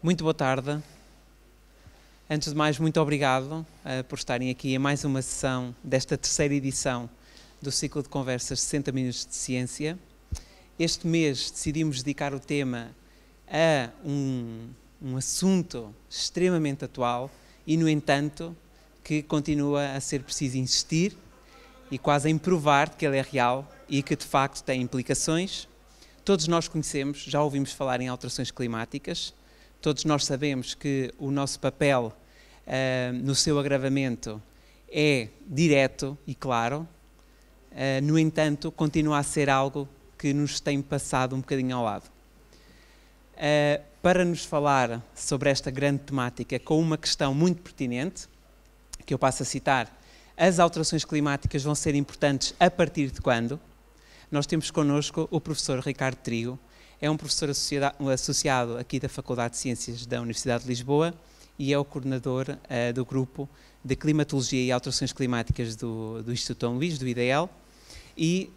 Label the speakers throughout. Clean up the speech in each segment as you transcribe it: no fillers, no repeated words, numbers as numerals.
Speaker 1: Muito boa tarde. Antes de mais, muito obrigado por estarem aqui em mais uma sessão desta terceira edição do ciclo de conversas 60 Minutos de Ciência. Este mês decidimos dedicar o tema a um assunto extremamente atual e, no entanto, que continua a ser preciso insistir e quase a improvar que ele é real e que, de facto, tem implicações. Todos nós conhecemos, já ouvimos falar em alterações climáticas, todos nós sabemos que o nosso papel no seu agravamento é direto e claro, no entanto, continua a ser algo que nos tem passado um bocadinho ao lado. Para nos falar sobre esta grande temática com uma questão muito pertinente, que eu passo a citar, as alterações climáticas vão ser importantes a partir de quando? Nós temos connosco o professor Ricardo Trigo, é um professor associado aqui da Faculdade de Ciências da Universidade de Lisboa e é o coordenador do grupo de Climatologia e Alterações Climáticas do Instituto Dom Luís, do IDL, e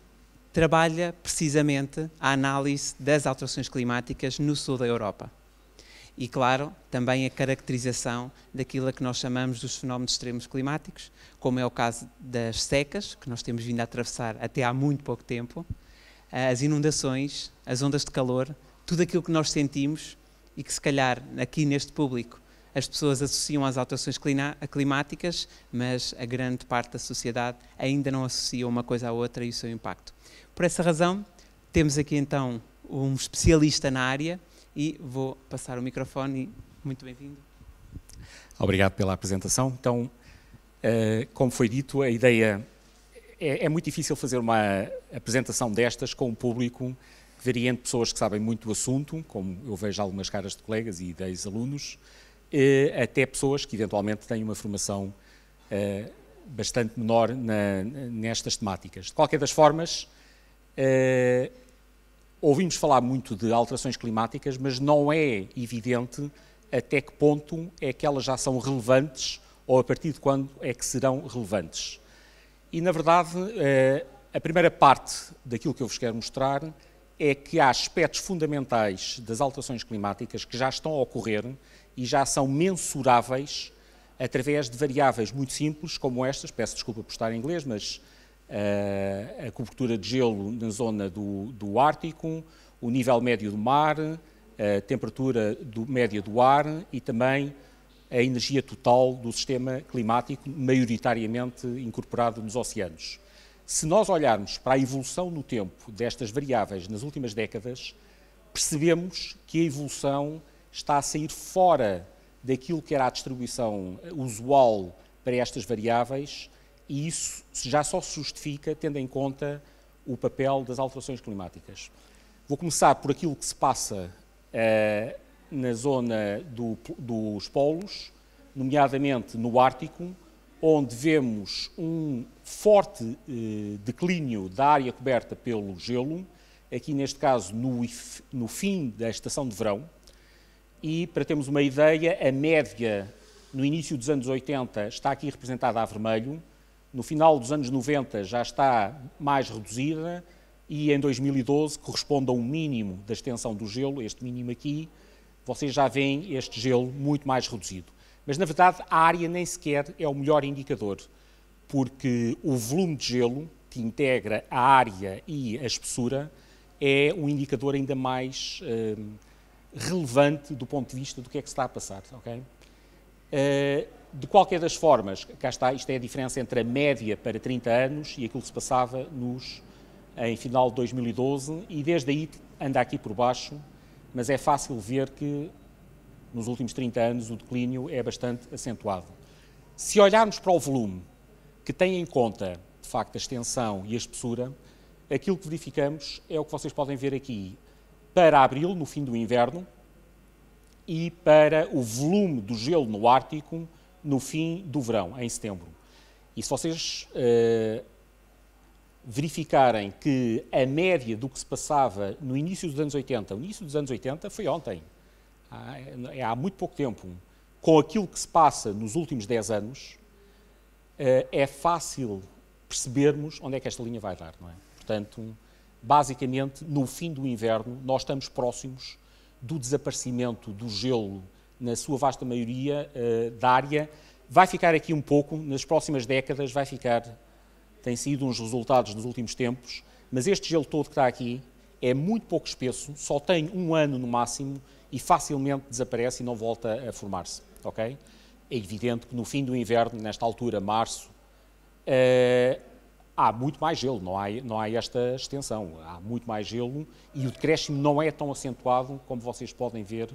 Speaker 1: trabalha precisamente a análise das alterações climáticas no sul da Europa. E, claro, também a caracterização daquilo a que nós chamamos dos fenómenos extremos climáticos, como é o caso das secas, que nós temos vindo a atravessar até há muito pouco tempo, as inundações, as ondas de calor, tudo aquilo que nós sentimos e que, se calhar, aqui neste público, as pessoas associam às alterações climáticas, mas a grande parte da sociedade ainda não associa uma coisa à outra e o seu impacto. Por essa razão, temos aqui então um especialista na área, e vou passar o microfone e muito bem-vindo.
Speaker 2: Obrigado pela apresentação. Então, como foi dito, a ideia é muito difícil fazer uma apresentação destas com um público que varia entre pessoas que sabem muito do assunto, como eu vejo algumas caras de colegas e de ex-alunos, até pessoas que eventualmente têm uma formação bastante menor nestas temáticas. De qualquer das formas, ouvimos falar muito de alterações climáticas, mas não é evidente até que ponto é que elas já são relevantes ou a partir de quando é que serão relevantes. E, na verdade, a primeira parte daquilo que eu vos quero mostrar é que há aspectos fundamentais das alterações climáticas que já estão a ocorrer e já são mensuráveis através de variáveis muito simples como estas, peço desculpa por estar em inglês, mas a cobertura de gelo na zona do Ártico, o nível médio do mar, a temperatura média do ar e também a energia total do sistema climático, maioritariamente incorporado nos oceanos. Se nós olharmos para a evolução no tempo destas variáveis nas últimas décadas, percebemos que a evolução está a sair fora daquilo que era a distribuição usual para estas variáveis, e isso já só se justifica tendo em conta o papel das alterações climáticas. Vou começar por aquilo que se passa na zona dos polos, nomeadamente no Ártico, onde vemos um forte declínio da área coberta pelo gelo, aqui neste caso no fim da estação de verão, e para termos uma ideia, a média no início dos anos 80 está aqui representada a vermelho, no final dos anos 90 já está mais reduzida e em 2012 corresponde a um mínimo da extensão do gelo, este mínimo aqui, vocês já veem este gelo muito mais reduzido. Mas, na verdade, a área nem sequer é o melhor indicador, porque o volume de gelo, que integra a área e a espessura, é um indicador ainda mais relevante do ponto de vista do que é que se está a passar. Okay? De qualquer das formas, cá está, isto é a diferença entre a média para 30 anos e aquilo que se passava em final de 2012, e desde aí anda aqui por baixo, mas é fácil ver que nos últimos 30 anos o declínio é bastante acentuado. Se olharmos para o volume, que tem em conta, de facto, a extensão e a espessura, aquilo que verificamos é o que vocês podem ver aqui para abril, no fim do inverno, e para o volume do gelo no Ártico no fim do verão, em setembro. E se vocês verificarem que a média do que se passava no início dos anos 80, o início dos anos 80 foi ontem, há muito pouco tempo, com aquilo que se passa nos últimos 10 anos, é fácil percebermos onde é que esta linha vai dar, não é? Portanto, basicamente, no fim do inverno, nós estamos próximos do desaparecimento do gelo na sua vasta maioria da área. Vai ficar aqui um pouco, nas próximas décadas vai ficar, tem sido uns resultados nos últimos tempos, mas este gelo todo que está aqui é muito pouco espesso, só tem 1 ano no máximo e facilmente desaparece e não volta a formar-se, ok? É evidente que no fim do inverno, nesta altura, março, há muito mais gelo, não há esta extensão, há muito mais gelo e o decréscimo não é tão acentuado como vocês podem ver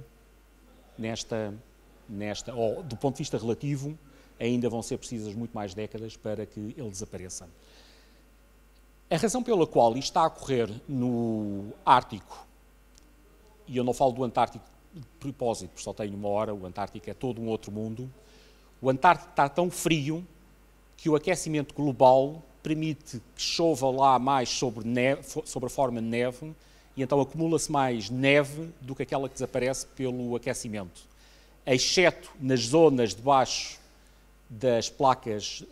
Speaker 2: ou do ponto de vista relativo, ainda vão ser precisas muito mais décadas para que ele desapareça. A razão pela qual isto está a ocorrer no Ártico, e eu não falo do Antártico de propósito, porque só tenho 1 hora, o Antártico é todo um outro mundo, o Antártico está tão frio que o aquecimento global permite que chova lá mais sobre a forma de neve, e então acumula-se mais neve do que aquela que desaparece pelo aquecimento, exceto nas zonas debaixo das placas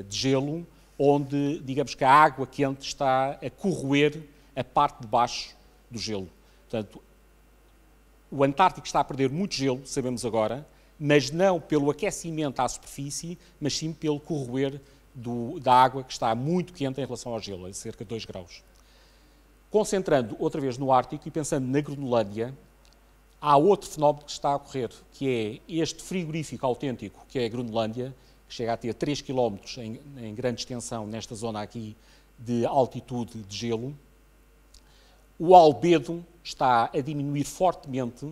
Speaker 2: de gelo, onde, digamos que a água quente está a corroer a parte de baixo do gelo. Portanto, o Antártico está a perder muito gelo, sabemos agora, mas não pelo aquecimento à superfície, mas sim pelo corroer da água que está muito quente em relação ao gelo, a cerca de 2 graus. Concentrando outra vez no Ártico e pensando na Groenlândia, há outro fenómeno que está a ocorrer, que é este frigorífico autêntico, que é a Groenlândia, que chega a ter 3 km em grande extensão nesta zona aqui de altitude de gelo. O albedo está a diminuir fortemente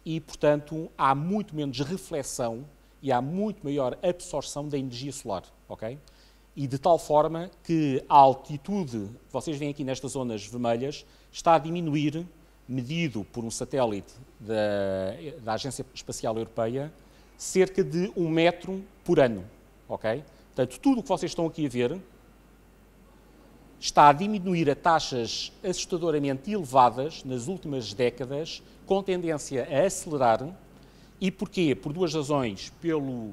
Speaker 2: e, portanto, há muito menos reflexão e há muito maior absorção da energia solar, ok? E de tal forma que a altitude, vocês veem aqui nestas zonas vermelhas, está a diminuir, medido por um satélite da Agência Espacial Europeia, cerca de 1 metro por ano, ok? Portanto, tudo o que vocês estão aqui a ver está a diminuir a taxas assustadoramente elevadas nas últimas décadas, com tendência a acelerar. E porquê? Por 2 razões. Pelo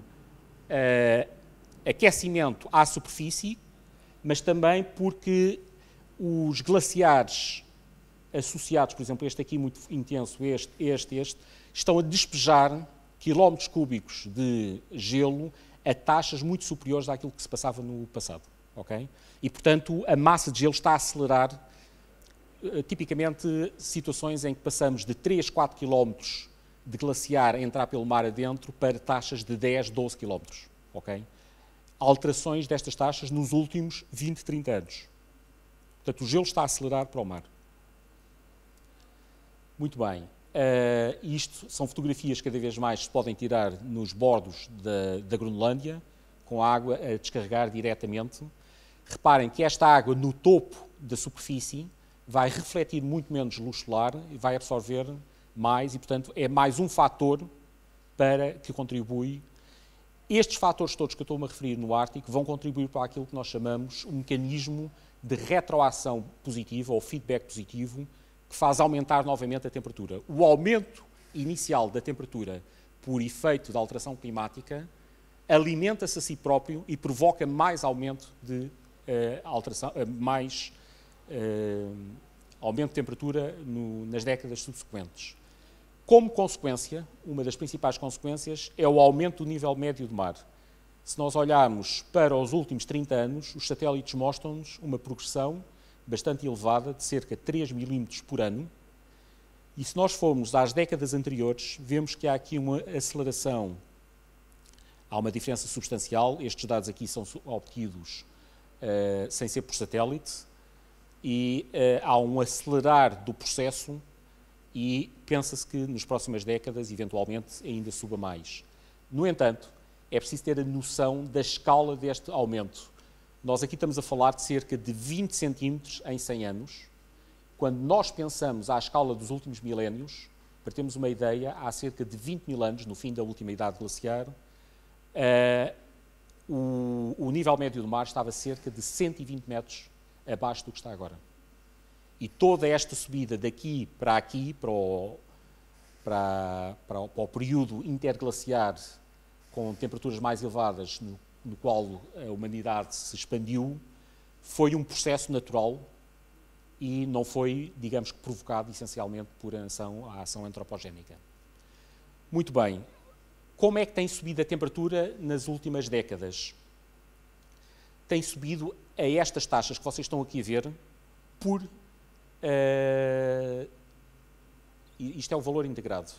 Speaker 2: aquecimento à superfície, mas também porque os glaciares associados, por exemplo, este aqui muito intenso, este, estão a despejar quilómetros cúbicos de gelo a taxas muito superiores àquilo que se passava no passado, ok? E, portanto, a massa de gelo está a acelerar, tipicamente, situações em que passamos de 3, 4 quilómetros de glaciar a entrar pelo mar adentro para taxas de 10, 12 quilómetros, ok? Alterações destas taxas nos últimos 20, 30 anos. Portanto, o gelo está a acelerar para o mar. Muito bem. Isto são fotografias que cada vez mais se podem tirar nos bordos da Groenlândia, com a água a descarregar diretamente. Reparem que esta água no topo da superfície vai refletir muito menos luz solar e vai absorver mais e, portanto, é mais um fator para que contribui. Estes fatores todos que eu estou-me a referir no Ártico vão contribuir para aquilo que nós chamamos um mecanismo de retroação positiva ou feedback positivo que faz aumentar novamente a temperatura. O aumento inicial da temperatura por efeito da alteração climática alimenta-se a si próprio e provoca mais aumento de aumento de temperatura nas décadas subsequentes. Como consequência, uma das principais consequências é o aumento do nível médio do mar. Se nós olharmos para os últimos 30 anos, os satélites mostram-nos uma progressão bastante elevada, de cerca de 3 milímetros por ano, e se nós formos às décadas anteriores, vemos que há aqui uma aceleração, há uma diferença substancial. Estes dados aqui são obtidos sem ser por satélite, e há um acelerar do processo e pensa-se que nas próximas décadas, eventualmente, ainda suba mais. No entanto, é preciso ter a noção da escala deste aumento. Nós aqui estamos a falar de cerca de 20 centímetros em 100 anos. Quando nós pensamos à escala dos últimos milénios, para termos uma ideia, há cerca de 20 mil anos, no fim da última idade glaciar, o nível médio do mar estava cerca de 120 metros abaixo do que está agora. E toda esta subida daqui, para o período interglaciar, com temperaturas mais elevadas, no qual a humanidade se expandiu, foi um processo natural e não foi, digamos que, provocado essencialmente por a ação antropogénica. Muito bem. Como é que tem subido a temperatura nas últimas décadas? Tem subido a estas taxas que vocês estão aqui a ver por... isto é o valor integrado.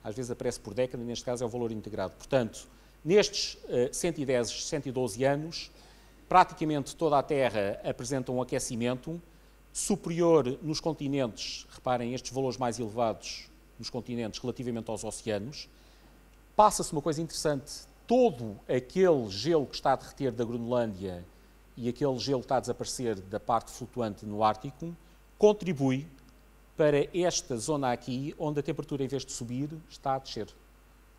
Speaker 2: Às vezes aparece por década, neste caso é o valor integrado. Portanto, nestes 110, 112 anos, praticamente toda a Terra apresenta um aquecimento superior nos continentes. Reparem, estes valores mais elevados nos continentes relativamente aos oceanos. Passa-se uma coisa interessante. Todo aquele gelo que está a derreter da Groenlândia e aquele gelo que está a desaparecer da parte flutuante no Ártico contribui para esta zona aqui, onde a temperatura, em vez de subir, está a descer.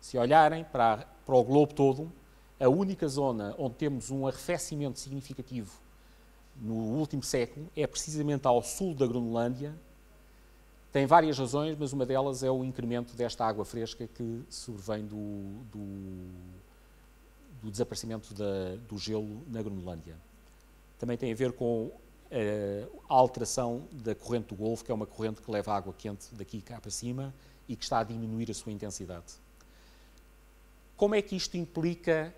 Speaker 2: Se olharem para o globo todo, a única zona onde temos um arrefecimento significativo no último século é precisamente ao sul da Groenlândia. Tem várias razões, mas uma delas é o incremento desta água fresca que sobrevém do desaparecimento do gelo na Groenlândia. Também tem a ver com a alteração da corrente do Golfo, que é uma corrente que leva água quente daqui cá para cima e que está a diminuir a sua intensidade. Como é que isto implica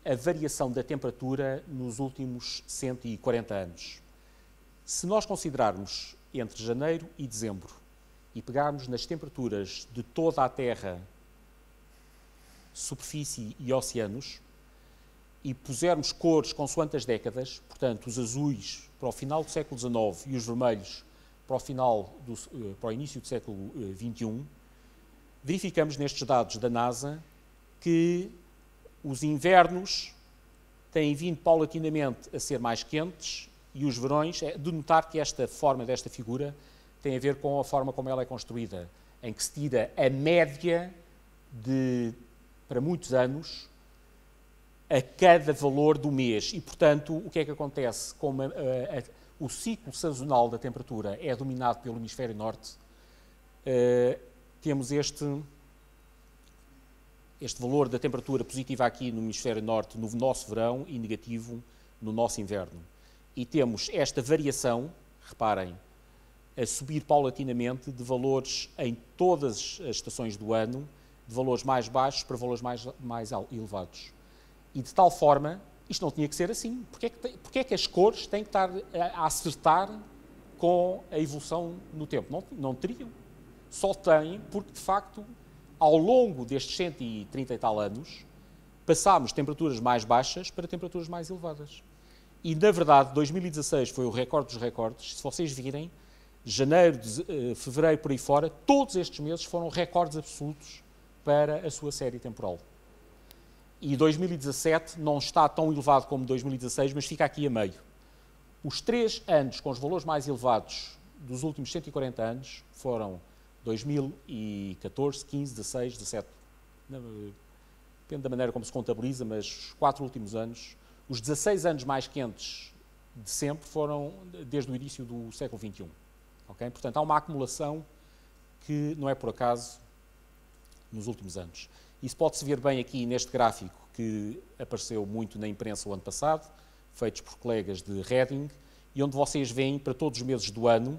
Speaker 2: a variação da temperatura nos últimos 140 anos? Se nós considerarmos entre janeiro e dezembro e pegarmos nas temperaturas de toda a Terra, superfície e oceanos, e pusermos cores consoante as décadas, portanto, os azuis para o final do século XIX e os vermelhos para o início do século XXI, verificamos nestes dados da NASA que os invernos têm vindo paulatinamente a ser mais quentes e os verões, é de notar que esta forma desta figura tem a ver com a forma como ela é construída, em que se tira a média para muitos anos, a cada valor do mês. E, portanto, o que é que acontece? Como o ciclo sazonal da temperatura é dominado pelo hemisfério norte, temos este valor da temperatura positiva aqui no hemisfério norte no nosso verão e negativo no nosso inverno. E temos esta variação, reparem, a subir paulatinamente de valores em todas as estações do ano, de valores mais baixos para valores mais elevados. E de tal forma, isto não tinha que ser assim. Porque é que as cores têm que estar a acertar com a evolução no tempo? Não teriam. Só têm porque, de facto, ao longo destes 130 e tal anos, passámos de temperaturas mais baixas para temperaturas mais elevadas. E, na verdade, 2016 foi o recorde dos recordes. Se vocês virem, janeiro, fevereiro, por aí fora, todos estes meses foram recordes absolutos para a sua série temporal. E 2017 não está tão elevado como 2016, mas fica aqui a meio. Os 3 anos com os valores mais elevados dos últimos 140 anos foram 2014, 15, 16, 17. Depende da maneira como se contabiliza, mas os 4 últimos anos, os 16 anos mais quentes de sempre foram desde o início do século XXI. Okay? Portanto, há uma acumulação que não é por acaso nos últimos anos. Isso pode-se ver bem aqui neste gráfico que apareceu muito na imprensa o ano passado, feitos por colegas de Reading, e onde vocês veem para todos os meses do ano,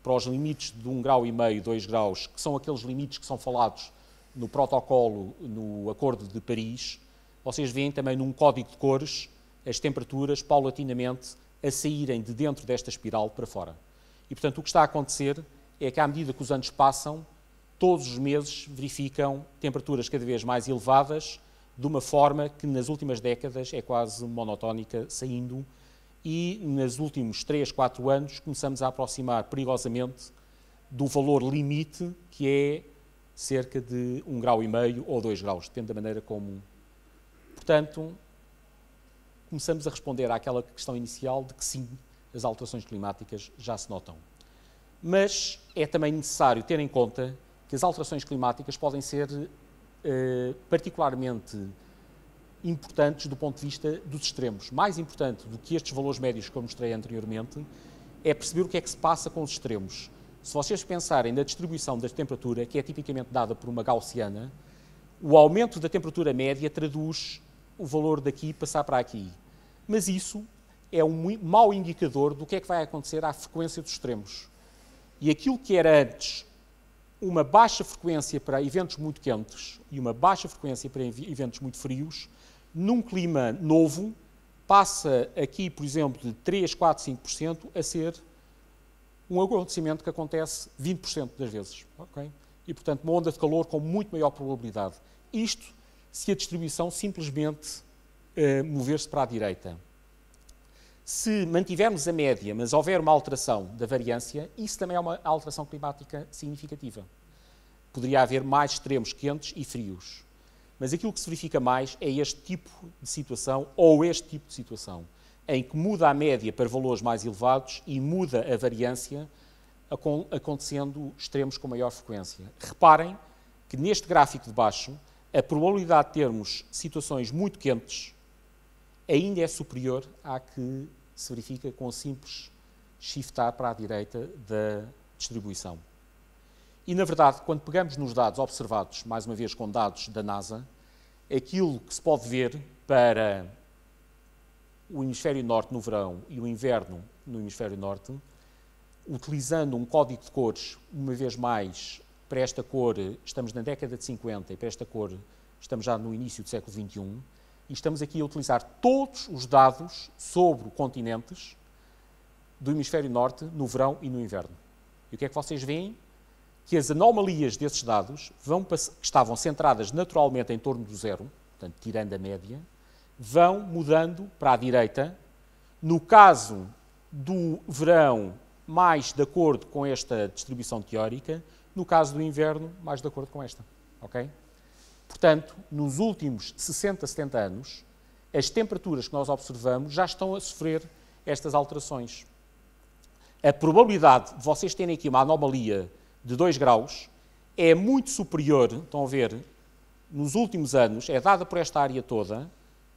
Speaker 2: para os limites de 1,5 grau, 2 graus, que são aqueles limites que são falados no protocolo, no Acordo de Paris, vocês veem também num código de cores as temperaturas paulatinamente a saírem de dentro desta espiral para fora. E, portanto, o que está a acontecer é que, à medida que os anos passam, todos os meses verificam temperaturas cada vez mais elevadas, de uma forma que nas últimas décadas é quase monotónica, saindo, e nos últimos 3, 4 anos começamos a aproximar perigosamente do valor limite, que é cerca de 1,5 grau ou 2 graus, depende da maneira como... Portanto, começamos a responder àquela questão inicial de que sim, as alterações climáticas já se notam. Mas é também necessário ter em conta que as alterações climáticas podem ser particularmente importantes do ponto de vista dos extremos. Mais importante do que estes valores médios que eu mostrei anteriormente é perceber o que é que se passa com os extremos. Se vocês pensarem na distribuição da temperatura, que é tipicamente dada por uma gaussiana, o aumento da temperatura média traduz o valor daqui passar para aqui. Mas isso é um mau indicador do que é que vai acontecer à frequência dos extremos. E aquilo que era antes uma baixa frequência para eventos muito quentes e uma baixa frequência para eventos muito frios, num clima novo, passa aqui, por exemplo, de 3, 4, 5% a ser um acontecimento que acontece 20% das vezes. Okay? E, portanto, uma onda de calor com muito maior probabilidade. Isto se a distribuição simplesmente mover-se para a direita. Se mantivermos a média, mas houver uma alteração da variância, isso também é uma alteração climática significativa. Poderia haver mais extremos quentes e frios. Mas aquilo que se verifica mais é este tipo de situação, ou este tipo de situação, em que muda a média para valores mais elevados e muda a variância, acontecendo extremos com maior frequência. Reparem que neste gráfico de baixo, a probabilidade de termos situações muito quentes ainda é superior à que se verifica com o simples shiftar para a direita da distribuição. E, na verdade, quando pegamos nos dados observados, mais uma vez com dados da NASA, aquilo que se pode ver para o hemisfério norte no verão e o inverno no hemisfério norte, utilizando um código de cores, uma vez mais, para esta cor estamos na década de 50 e para esta cor estamos já no início do século XXI, e estamos aqui a utilizar todos os dados sobre continentes do hemisfério norte no verão e no inverno. E o que é que vocês veem? Que as anomalias desses dados, que estavam centradas naturalmente em torno do zero, portanto, tirando a média, vão mudando para a direita. No caso do verão, mais de acordo com esta distribuição teórica, no caso do inverno, mais de acordo com esta. Okay? Portanto, nos últimos 60, 70 anos, as temperaturas que nós observamos já estão a sofrer estas alterações. A probabilidade de vocês terem aqui uma anomalia de 2 graus é muito superior, estão a ver, nos últimos anos, é dada por esta área toda,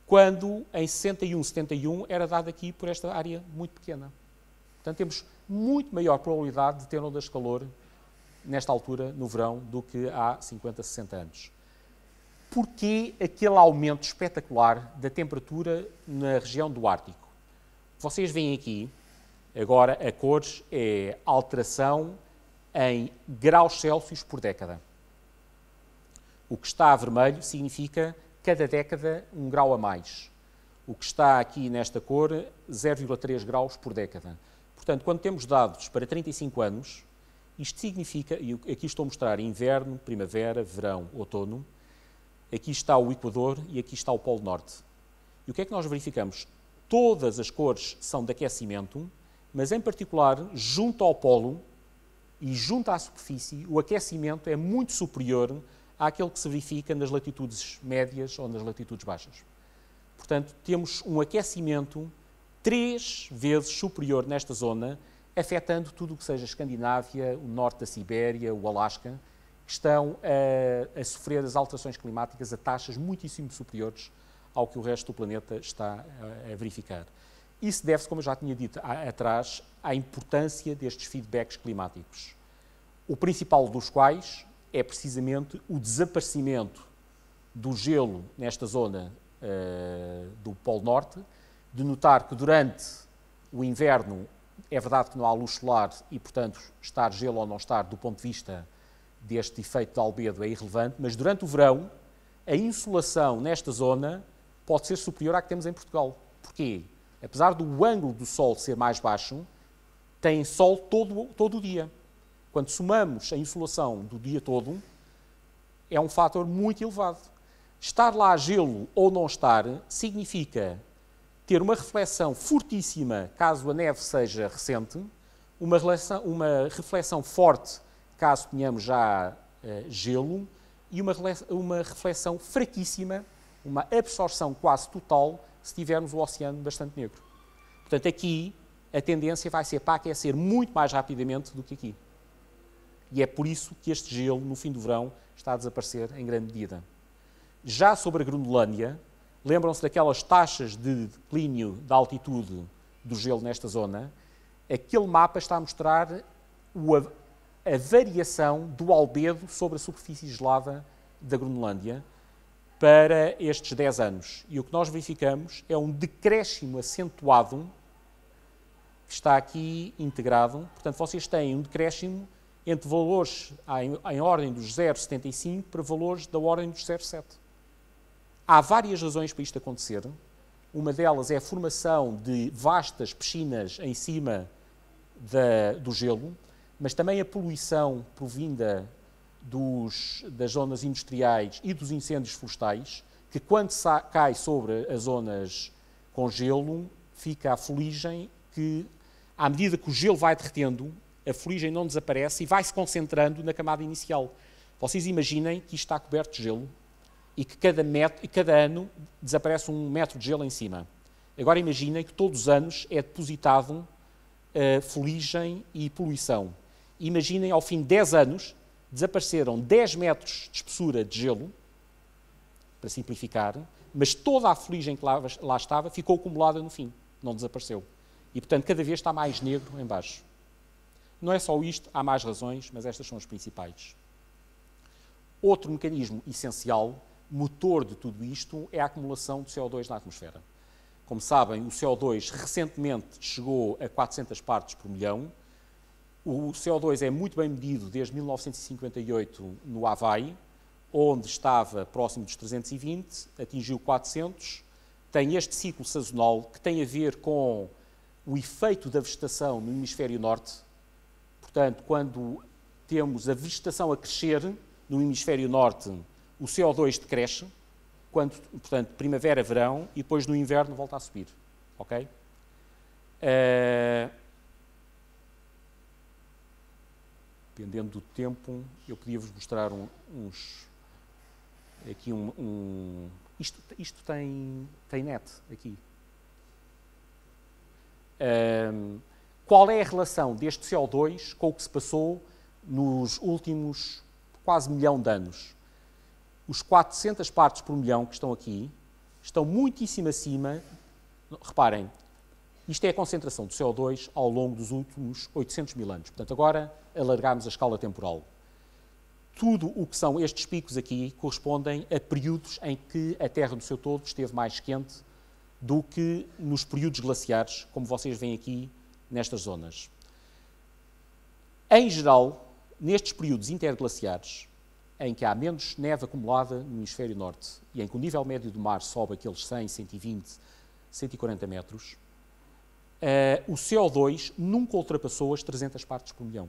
Speaker 2: quando em 61, 71 era dada aqui por esta área muito pequena. Portanto, temos muito maior probabilidade de ter ondas de calor nesta altura, no verão, do que há 50, 60 anos. Porquê aquele aumento espetacular da temperatura na região do Ártico? Vocês veem aqui, agora a cores é alteração em graus Celsius por década. O que está a vermelho significa cada década 1 grau a mais. O que está aqui nesta cor, 0,3 graus por década. Portanto, quando temos dados para 35 anos, isto significa, e aqui estou a mostrar inverno, primavera, verão, outono, aqui está o Equador e aqui está o Polo Norte. E o que é que nós verificamos? Todas as cores são de aquecimento, mas em particular, junto ao polo e junto à superfície, o aquecimento é muito superior àquele que se verifica nas latitudes médias ou nas latitudes baixas. Portanto, temos um aquecimento 3 vezes superior nesta zona, afetando tudo o que seja a Escandinávia, o norte da Sibéria, o Alasca, que estão a sofrer as alterações climáticas a taxas muitíssimo superiores ao que o resto do planeta está a verificar. Isso deve-se, como eu já tinha dito atrás, à importância destes feedbacks climáticos. O principal dos quais é precisamente o desaparecimento do gelo nesta zona do Polo Norte, de notar que durante o inverno é verdade que não há luz solar e, portanto, estar gelo ou não estar, do ponto de vista deste efeito de albedo, é irrelevante, mas durante o verão, a insolação nesta zona pode ser superior à que temos em Portugal. Porquê? Apesar do ângulo do Sol ser mais baixo, tem Sol todo o dia. Quando somamos a insolação do dia todo, é um fator muito elevado. Estar lá gelo ou não estar significa ter uma reflexão fortíssima, caso a neve seja recente, uma reflexão forte, caso tenhamos já gelo, e uma reflexão fraquíssima, uma absorção quase total, se tivermos o oceano bastante negro. Portanto, aqui a tendência vai ser para aquecer muito mais rapidamente do que aqui. E é por isso que este gelo, no fim do verão, está a desaparecer em grande medida. Já sobre a Groenlândia, lembram-se daquelas taxas de declínio da altitude do gelo nesta zona? Aquele mapa está a mostrar a variação do albedo sobre a superfície gelada da Groenlândia para estes 10 anos. E o que nós verificamos é um decréscimo acentuado que está aqui integrado. Portanto, vocês têm um decréscimo entre valores em ordem dos 0,75 para valores da ordem dos 0,7. Há várias razões para isto acontecer. Uma delas é a formação de vastas piscinas em cima do gelo, mas também a poluição provinda das zonas industriais e dos incêndios florestais, que quando cai sobre as zonas com gelo, fica a fuligem que, à medida que o gelo vai derretendo, a fuligem não desaparece e vai se concentrando na camada inicial. Vocês imaginem que isto está coberto de gelo e que cada ano desaparece 1 metro de gelo em cima. Agora imaginem que todos os anos é depositado fuligem e poluição. Imaginem, ao fim de 10 anos, desapareceram 10 metros de espessura de gelo, para simplificar, mas toda a fuligem que lá estava ficou acumulada no fim, não desapareceu. E, portanto, cada vez está mais negro em baixo. Não é só isto, há mais razões, mas estas são as principais. Outro mecanismo essencial, motor de tudo isto, é a acumulação de CO2 na atmosfera. Como sabem, o CO2 recentemente chegou a 400 partes por milhão. O CO2 é muito bem medido desde 1958 no Havaí, onde estava próximo dos 320, atingiu 400. Tem este ciclo sazonal que tem a ver com o efeito da vegetação no hemisfério norte. Portanto, quando temos a vegetação a crescer no hemisfério norte, o CO2 decresce, portanto, primavera, verão, e depois no inverno volta a subir. Ok? Dependendo do tempo, eu podia-vos mostrar aqui isto tem net aqui. Qual é a relação deste CO2 com o que se passou nos últimos quase 1 milhão de anos? Os 400 partes por milhão que estão aqui estão muitíssimo acima. Reparem, isto é a concentração de CO2 ao longo dos últimos 800 mil anos. Portanto, agora alargamos a escala temporal. Tudo o que são estes picos aqui correspondem a períodos em que a Terra no seu todo esteve mais quente do que nos períodos glaciares, como vocês veem aqui nestas zonas. Em geral, nestes períodos interglaciares, em que há menos neve acumulada no hemisfério norte e em que o nível médio do mar sobe aqueles 100, 120, 140 metros, o CO2 nunca ultrapassou as 300 partes por milhão.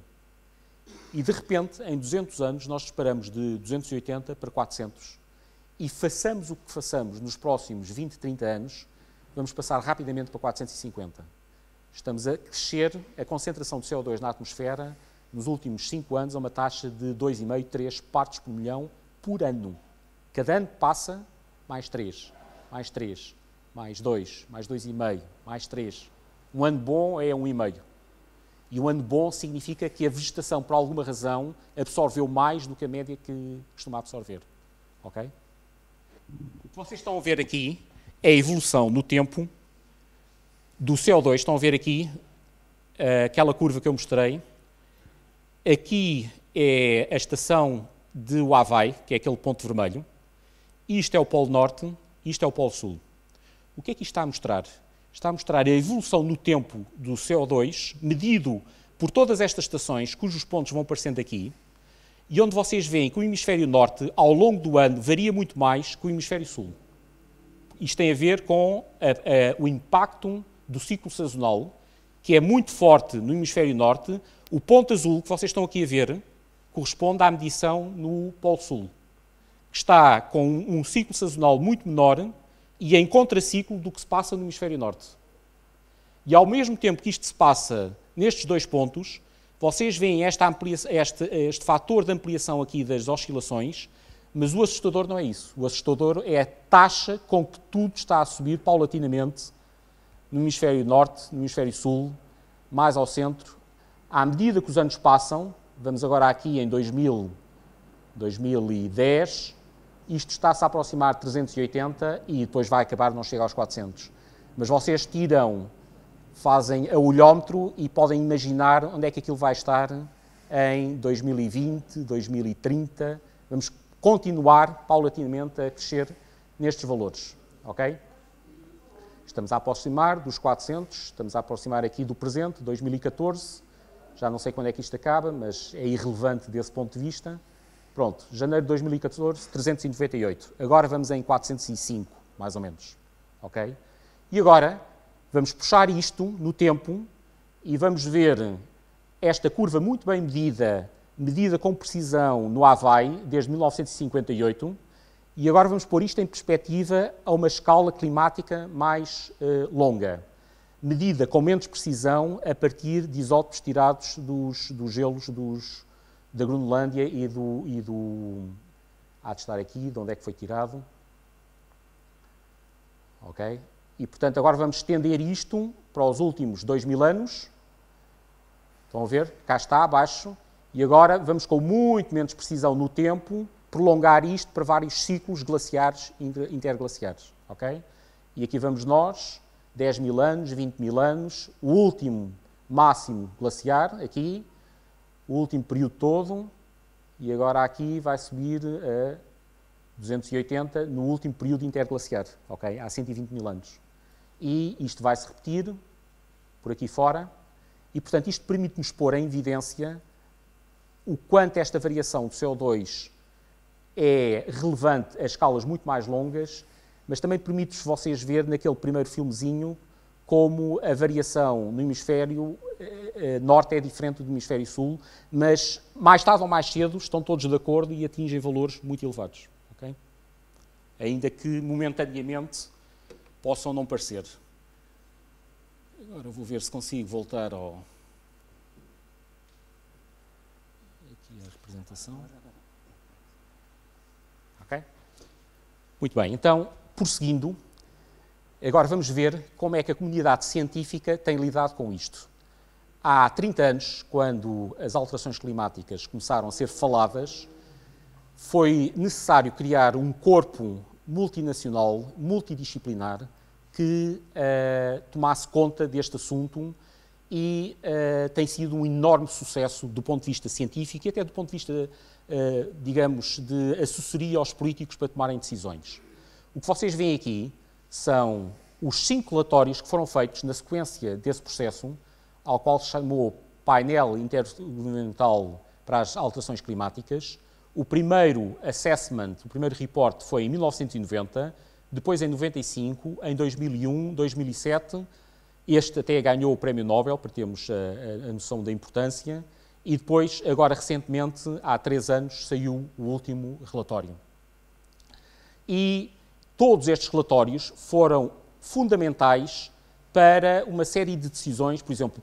Speaker 2: E, de repente, em 200 anos, nós disparamos de 280 para 400. E façamos o que façamos nos próximos 20, 30 anos, vamos passar rapidamente para 450. Estamos a crescer a concentração de CO2 na atmosfera nos últimos 5 anos a uma taxa de 2,5, 3 partes por milhão por ano. Cada ano passa mais 3, mais 3, mais 2, mais 2,5, mais 3. Um ano bom é 1,5. E um ano bom significa que a vegetação, por alguma razão, absorveu mais do que a média que costuma absorver. Ok? O que vocês estão a ver aqui é a evolução no tempo do CO2. Estão a ver aqui aquela curva que eu mostrei. Aqui é a estação de Havaí, que é aquele ponto vermelho. Isto é o Polo Norte, isto é o Polo Sul. O que é que isto está a mostrar? Está a mostrar a evolução no tempo do CO2, medido por todas estas estações, cujos pontos vão aparecendo aqui, e onde vocês veem que o hemisfério norte, ao longo do ano, varia muito mais que o hemisfério sul. Isto tem a ver com o impacto do ciclo sazonal, que é muito forte no hemisfério norte. O ponto azul que vocês estão aqui a ver corresponde à medição no Polo Sul, que está com um ciclo sazonal muito menor e em contraciclo do que se passa no hemisfério norte. E ao mesmo tempo que isto se passa nestes dois pontos, vocês veem este fator de ampliação aqui das oscilações, mas o assustador não é isso. O assustador é a taxa com que tudo está a subir paulatinamente no hemisfério norte, no hemisfério sul, mais ao centro. À medida que os anos passam, vamos agora aqui em 2010, isto está-se a aproximar de 380 e depois vai acabar, não chega aos 400. Mas vocês fazem a olhómetro e podem imaginar onde é que aquilo vai estar em 2020, 2030. Vamos continuar paulatinamente a crescer nestes valores, ok? Estamos a aproximar dos 400, estamos a aproximar aqui do presente, 2014, já não sei quando é que isto acaba, mas é irrelevante desse ponto de vista. Pronto, janeiro de 2014, 398. Agora vamos em 405, mais ou menos. Ok? E agora vamos puxar isto no tempo e vamos ver esta curva muito bem medida com precisão no Havaí, desde 1958, e agora vamos pôr isto em perspectiva a uma escala climática mais longa, medida com menos precisão a partir de isótopos tirados dos gelos da Groenlândia e do... Há de estar aqui, de onde é que foi tirado. Ok? E, portanto, agora vamos estender isto para os últimos 2000 anos. Estão a ver? Cá está, abaixo. E agora vamos, com muito menos precisão no tempo, prolongar isto para vários ciclos glaciares interglaciares. Ok? E aqui vamos nós, 10 mil anos, 20 mil anos, o último máximo glaciar, aqui, o último período todo, e agora aqui vai subir a 280 no último período interglaciar, ok? Há 120 mil anos. E isto vai se repetir por aqui fora, e portanto isto permite-nos pôr em evidência o quanto esta variação do CO2 é relevante a escalas muito mais longas, mas também permite-vos vocês ver naquele primeiro filmezinho como a variação no hemisfério norte é diferente do hemisfério sul, mas mais tarde ou mais cedo estão todos de acordo e atingem valores muito elevados. Okay? Ainda que momentaneamente possam não parecer. Agora vou ver se consigo voltar ao... Aqui a representação. Ok? Muito bem, então, prosseguindo, agora vamos ver como é que a comunidade científica tem lidado com isto. Há 30 anos, quando as alterações climáticas começaram a ser faladas, foi necessário criar um corpo multinacional, multidisciplinar, que tomasse conta deste assunto e tem sido um enorme sucesso do ponto de vista científico e até do ponto de vista, digamos, de assessoria aos políticos para tomarem decisões. O que vocês veem aqui são os 5 relatórios que foram feitos na sequência desse processo, ao qual se chamou Painel Intergovernamental para as Alterações Climáticas. O primeiro assessment, o primeiro report foi em 1990, depois em 95, em 2001, 2007, este até ganhou o Prémio Nobel, para termos a noção da importância, e depois, agora recentemente, há 3 anos, saiu o último relatório. E todos estes relatórios foram fundamentais para uma série de decisões, por exemplo,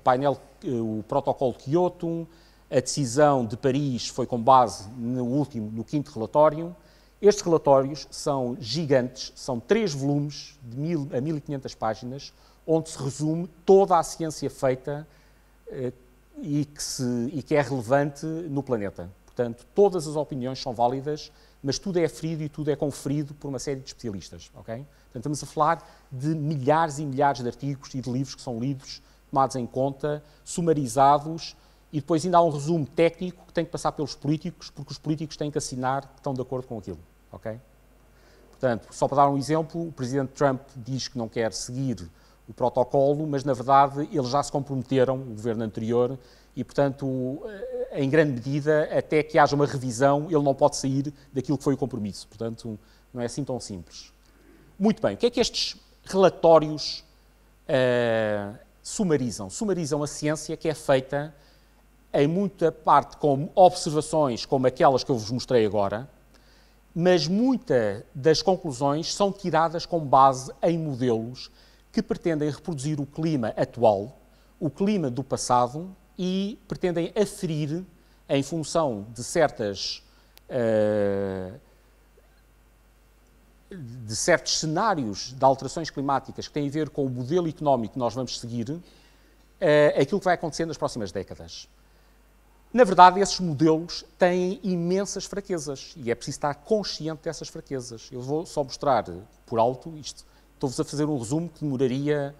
Speaker 2: o protocolo de Kyoto, a decisão de Paris foi com base no 5º relatório. Estes relatórios são gigantes, são 3 volumes de 1000 a 1500 páginas, onde se resume toda a ciência feita e que é relevante no planeta. Portanto, todas as opiniões são válidas, mas tudo é aferido e tudo é conferido por uma série de especialistas. Okay? Portanto, estamos a falar de milhares e milhares de artigos e de livros que são lidos, tomados em conta, sumarizados, e depois ainda há um resumo técnico que tem que passar pelos políticos, porque os políticos têm que assinar que estão de acordo com aquilo. Okay? Portanto, só para dar um exemplo, o Presidente Trump diz que não quer seguir o protocolo, mas, na verdade, eles já se comprometeram, o governo anterior, e, portanto, em grande medida, até que haja uma revisão, ele não pode sair daquilo que foi o compromisso. Portanto, não é assim tão simples. Muito bem, o que é que estes relatórios sumarizam? Sumarizam a ciência que é feita, em muita parte, com observações como aquelas que eu vos mostrei agora, mas muitas das conclusões são tiradas com base em modelos que pretendem reproduzir o clima atual, o clima do passado, e pretendem aferir, em função de certos cenários de alterações climáticas que têm a ver com o modelo económico que nós vamos seguir, aquilo que vai acontecer nas próximas décadas. Na verdade, esses modelos têm imensas fraquezas e é preciso estar consciente dessas fraquezas. Eu vou só mostrar por alto isto. Estou-vos a fazer um resumo que demoraria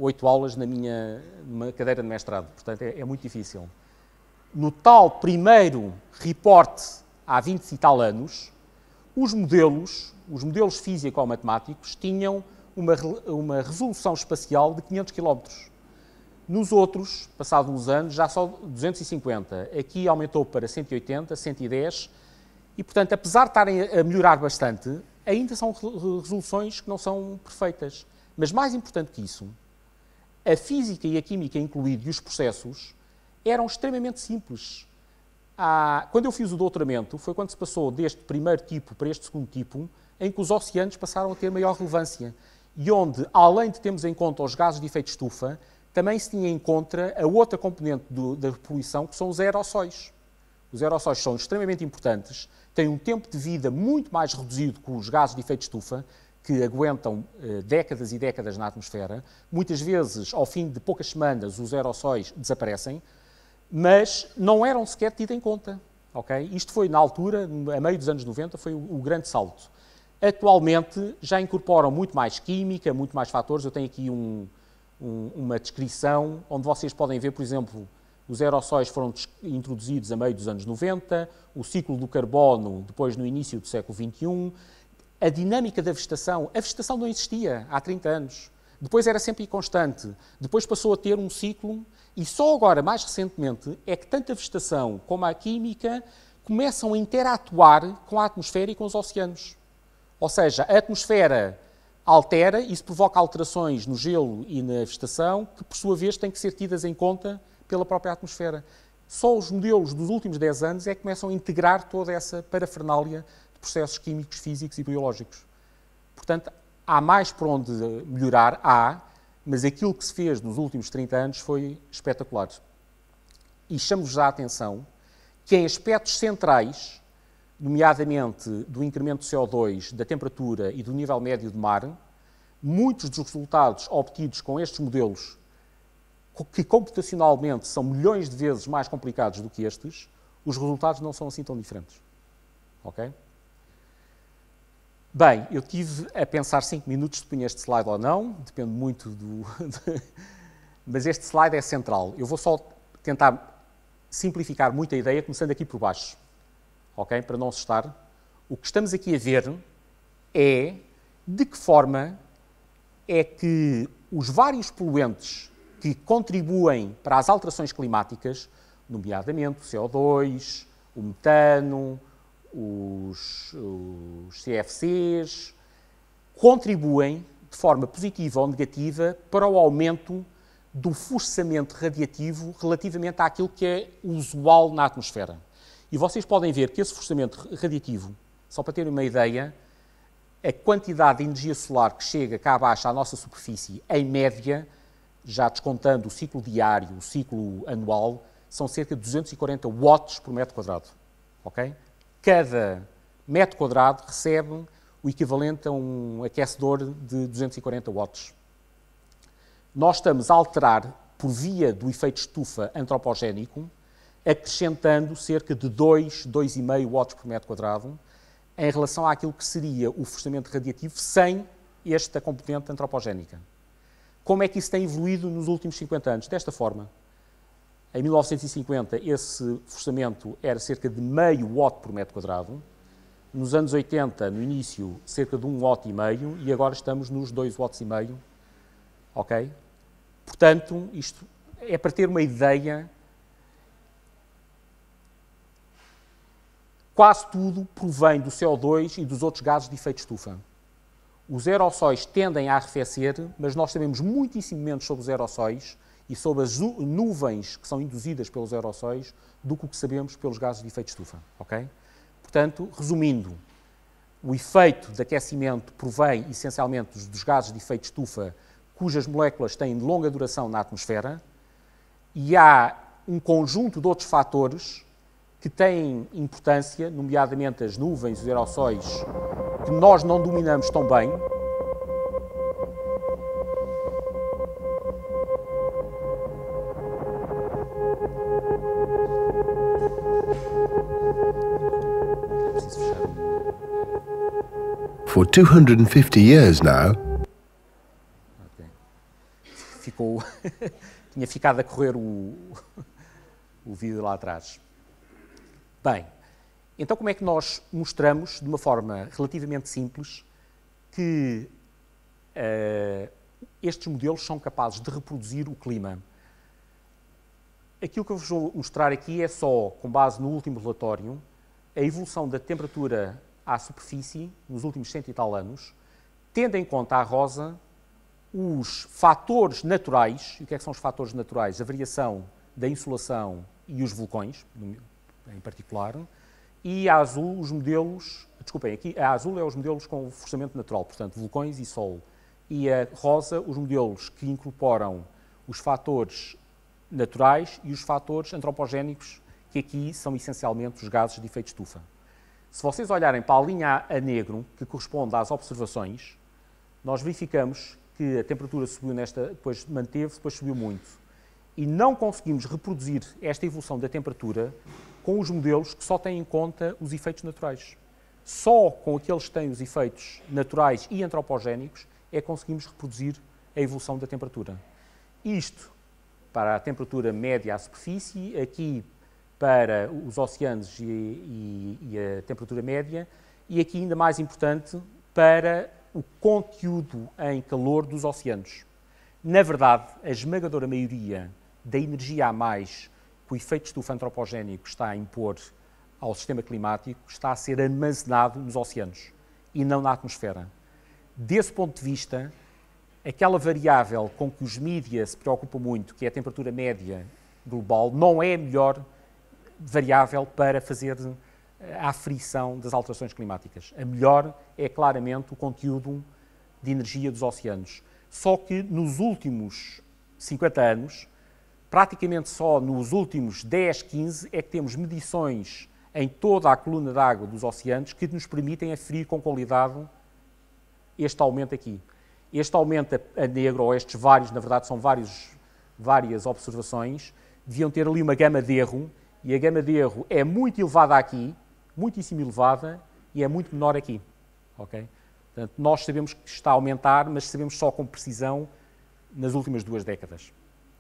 Speaker 2: 8 aulas numa cadeira de mestrado. Portanto, é muito difícil. No tal primeiro reporte, há 20 e tal anos, os modelos físico-matemáticos tinham uma resolução espacial de 500 km. Nos outros, passados uns anos, já só 250. Aqui aumentou para 180, 110 e, portanto, apesar de estarem a melhorar bastante, ainda são resoluções que não são perfeitas. Mas mais importante que isso, a física e a química incluídos e os processos eram extremamente simples. Quando eu fiz o doutoramento, foi quando se passou deste primeiro tipo para este segundo tipo, em que os oceanos passaram a ter maior relevância. E onde, além de termos em conta os gases de efeito de estufa, também se tinha em conta a outra componente da poluição, que são os aerossóis. Os aerossóis são extremamente importantes, têm um tempo de vida muito mais reduzido que os gases de efeito de estufa, que aguentam décadas e décadas na atmosfera. Muitas vezes, ao fim de poucas semanas, os aerossóis desaparecem, mas não eram sequer tidos em conta. Okay? Isto foi, na altura, a meio dos anos 90, foi o grande salto. Atualmente, já incorporam muito mais química, muito mais fatores. Eu tenho aqui uma descrição onde vocês podem ver, por exemplo, os aerossóis foram introduzidos a meio dos anos 90, o ciclo do carbono depois no início do século XXI, a dinâmica da vegetação. A vegetação não existia há 30 anos. Depois era sempre constante. Depois passou a ter um ciclo e só agora, mais recentemente, é que tanto a vegetação como a química começam a interatuar com a atmosfera e com os oceanos. Ou seja, a atmosfera altera, isso provoca alterações no gelo e na vegetação, que por sua vez têm que ser tidas em conta pela própria atmosfera. Só os modelos dos últimos 10 anos é que começam a integrar toda essa parafernália de processos químicos, físicos e biológicos. Portanto, há mais por onde melhorar, mas aquilo que se fez nos últimos 30 anos foi espetacular. E chamo-vos a atenção que em aspectos centrais, nomeadamente do incremento do CO2, da temperatura e do nível médio do mar, muitos dos resultados obtidos com estes modelos, que computacionalmente são milhões de vezes mais complicados do que estes, os resultados não são assim tão diferentes. Ok? Bem, eu tive a pensar 5 minutos se punha este slide ou não, depende muito mas este slide é central. Eu vou só tentar simplificar muito a ideia, começando aqui por baixo. Ok? Para não assustar. O que estamos aqui a ver é de que forma é que os vários poluentes que contribuem para as alterações climáticas, nomeadamente o CO2, o metano, os CFCs, contribuem de forma positiva ou negativa para o aumento do forçamento radiativo relativamente àquilo que é usual na atmosfera. E vocês podem ver que esse forçamento radiativo, só para terem uma ideia, a quantidade de energia solar que chega cá abaixo à nossa superfície, em média, já descontando o ciclo diário, o ciclo anual, são cerca de 240 watts por metro quadrado. Okay? Cada metro quadrado recebe o equivalente a um aquecedor de 240 watts. Nós estamos a alterar, por via do efeito estufa antropogénico, acrescentando cerca de 2,5 watts por metro quadrado em relação àquilo que seria o forçamento radiativo sem esta componente antropogénica. Como é que isso tem evoluído nos últimos 50 anos? Desta forma. Em 1950, esse forçamento era cerca de meio watt por metro quadrado. Nos anos 80, no início, cerca de 1,5 watt, e agora estamos nos 2,5 watts. Ok? Portanto, isto é para ter uma ideia. Quase tudo provém do CO2 e dos outros gases de efeito de estufa. Os aerossóis tendem a arrefecer, mas nós sabemos muitíssimo menos sobre os aerossóis e sobre as nuvens que são induzidas pelos aerossóis do que o que sabemos pelos gases de efeito de estufa. Okay? Portanto, resumindo, o efeito de aquecimento provém essencialmente dos gases de efeito de estufa cujas moléculas têm longa duração na atmosfera e há um conjunto de outros fatores que têm importância, nomeadamente as nuvens, os aerossóis, que nós não dominamos tão bem.
Speaker 3: For 250 years now.
Speaker 2: Okay. Ficou... Tinha ficado a correr o vídeo lá atrás. Bem, então como é que nós mostramos, de uma forma relativamente simples, que estes modelos são capazes de reproduzir o clima? aquilo que eu vos vou mostrar aqui é só, com base no último relatório, a evolução da temperatura à superfície nos últimos 100 e tal anos, tendo em conta a rosa os fatores naturais. E o que é que são os fatores naturais? A variação da insolação e os vulcões, em particular, e a azul os modelos, desculpem, aqui a azul é os modelos com forçamento natural, portanto, vulcões e sol, e a rosa os modelos que incorporam os fatores naturais e os fatores antropogénicos, que aqui são essencialmente os gases de efeito estufa. Se vocês olharem para a linha a negro, que corresponde às observações, nós verificamos que a temperatura subiu depois manteve-se, depois subiu muito. E não conseguimos reproduzir esta evolução da temperatura com os modelos que só têm em conta os efeitos naturais. Só com aqueles que têm os efeitos naturais e antropogénicos é que conseguimos reproduzir a evolução da temperatura. Isto para a temperatura média à superfície, aqui para os oceanos e a temperatura média, e aqui ainda mais importante para o conteúdo em calor dos oceanos. Na verdade, a esmagadora maioria da energia a mais que o efeito de estufa antropogénico está a impor ao sistema climático está a ser armazenado nos oceanos e não na atmosfera. Desse ponto de vista, aquela variável com que os mídia se preocupam muito, que é a temperatura média global, não é a melhor variável para fazer a aferição das alterações climáticas. A melhor é claramente o conteúdo de energia dos oceanos. Só que nos últimos 50 anos, praticamente só nos últimos 10, 15, é que temos medições em toda a coluna d'água dos oceanos que nos permitem aferir com qualidade este aumento aqui. Este aumento a negro, ou estes vários, na verdade são várias observações, deviam ter ali uma gama de erro, e a gama de erro é muito elevada aqui, muitíssimo elevada, e é muito menor aqui. Okay? Portanto, nós sabemos que está a aumentar, mas sabemos só com precisão nas últimas 2 décadas.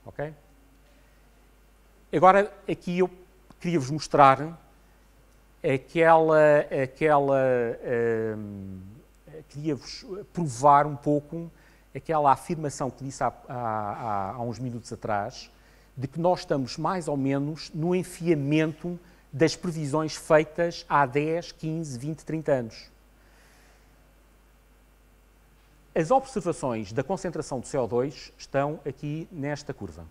Speaker 2: Okay? Agora, aqui eu queria-vos mostrar queria-vos provar um pouco aquela afirmação que disse há uns minutos atrás, de que nós estamos mais ou menos no enfiamento das previsões feitas há 10, 15, 20, 30 anos. As observações da concentração de CO2 estão aqui nesta curva.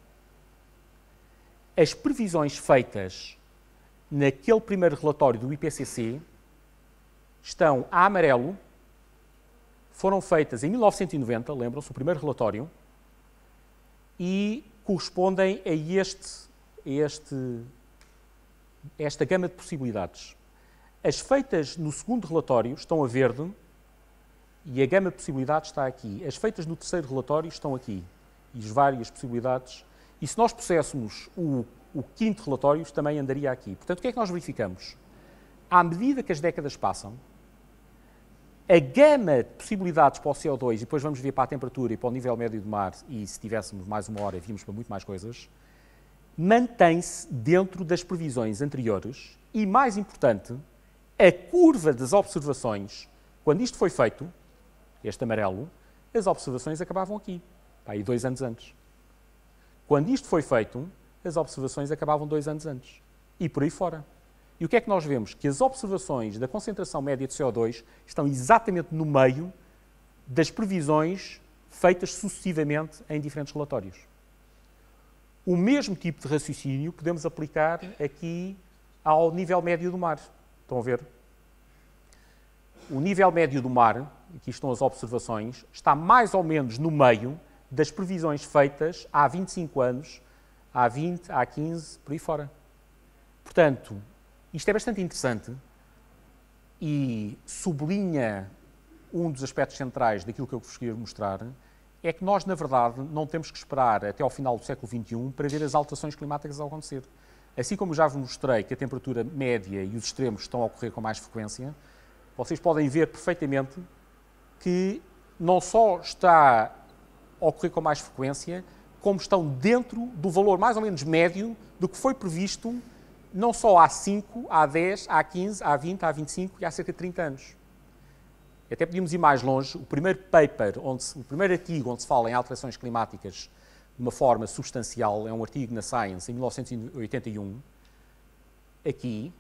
Speaker 2: As previsões feitas naquele primeiro relatório do IPCC estão a amarelo, foram feitas em 1990, lembram-se, o primeiro relatório, e correspondem a esta gama de possibilidades. As feitas no segundo relatório estão a verde e a gama de possibilidades está aqui. As feitas no terceiro relatório estão aqui, e as várias possibilidades. E se nós puséssemos o quinto relatório, também andaria aqui. Portanto, o que é que nós verificamos? À medida que as décadas passam, a gama de possibilidades para o CO2, e depois vamos ver para a temperatura e para o nível médio do mar, e se tivéssemos mais uma hora, víamos para muito mais coisas, mantém-se dentro das previsões anteriores e, mais importante, a curva das observações, quando isto foi feito, este amarelo, as observações acabavam aqui, aí 2 anos antes. Quando isto foi feito, as observações acabavam 2 anos antes. E por aí fora. E o que é que nós vemos? Que as observações da concentração média de CO2 estão exatamente no meio das previsões feitas sucessivamente em diferentes relatórios. O mesmo tipo de raciocínio podemos aplicar aqui ao nível médio do mar. Estão a ver? O nível médio do mar, aqui estão as observações, está mais ou menos no meio das previsões feitas há 25 anos, há 20, há 15, por aí fora. Portanto, isto é bastante interessante e sublinha um dos aspectos centrais daquilo que eu vos queria mostrar, é que nós, na verdade, não temos que esperar até ao final do século XXI para ver as alterações climáticas a acontecer. Assim como já vos mostrei que a temperatura média e os extremos estão a ocorrer com mais frequência, vocês podem ver perfeitamente que não só está a ocorrer com mais frequência, como estão dentro do valor mais ou menos médio do que foi previsto não só há 5, há 10, há 15, há 20, há 25 e há cerca de 30 anos. Até podíamos ir mais longe. O primeiro paper, o primeiro artigo onde se fala em alterações climáticas de uma forma substancial, é um artigo na Science, em 1981, aqui,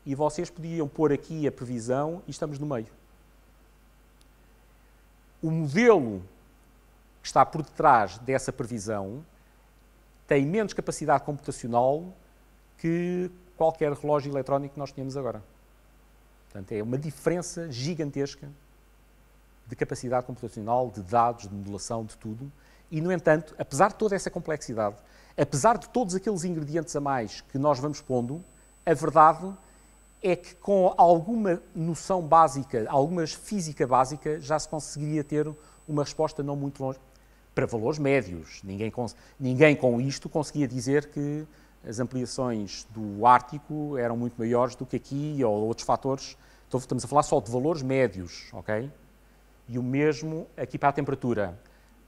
Speaker 2: e vocês podiam pôr aqui a previsão e estamos no meio. O modelo que está por detrás dessa previsão tem menos capacidade computacional que qualquer relógio eletrónico que nós tenhamos agora. Portanto, é uma diferença gigantesca de capacidade computacional, de dados, de modelação, de tudo. E, no entanto, apesar de toda essa complexidade, apesar de todos aqueles ingredientes a mais que nós vamos pondo, a verdade é que com alguma noção básica, alguma física básica, já se conseguiria ter uma resposta não muito longe, para valores médios. Ninguém com isto conseguia dizer que as ampliações do Ártico eram muito maiores do que aqui ou outros fatores. Então, estamos a falar só de valores médios, ok? E o mesmo aqui para a temperatura.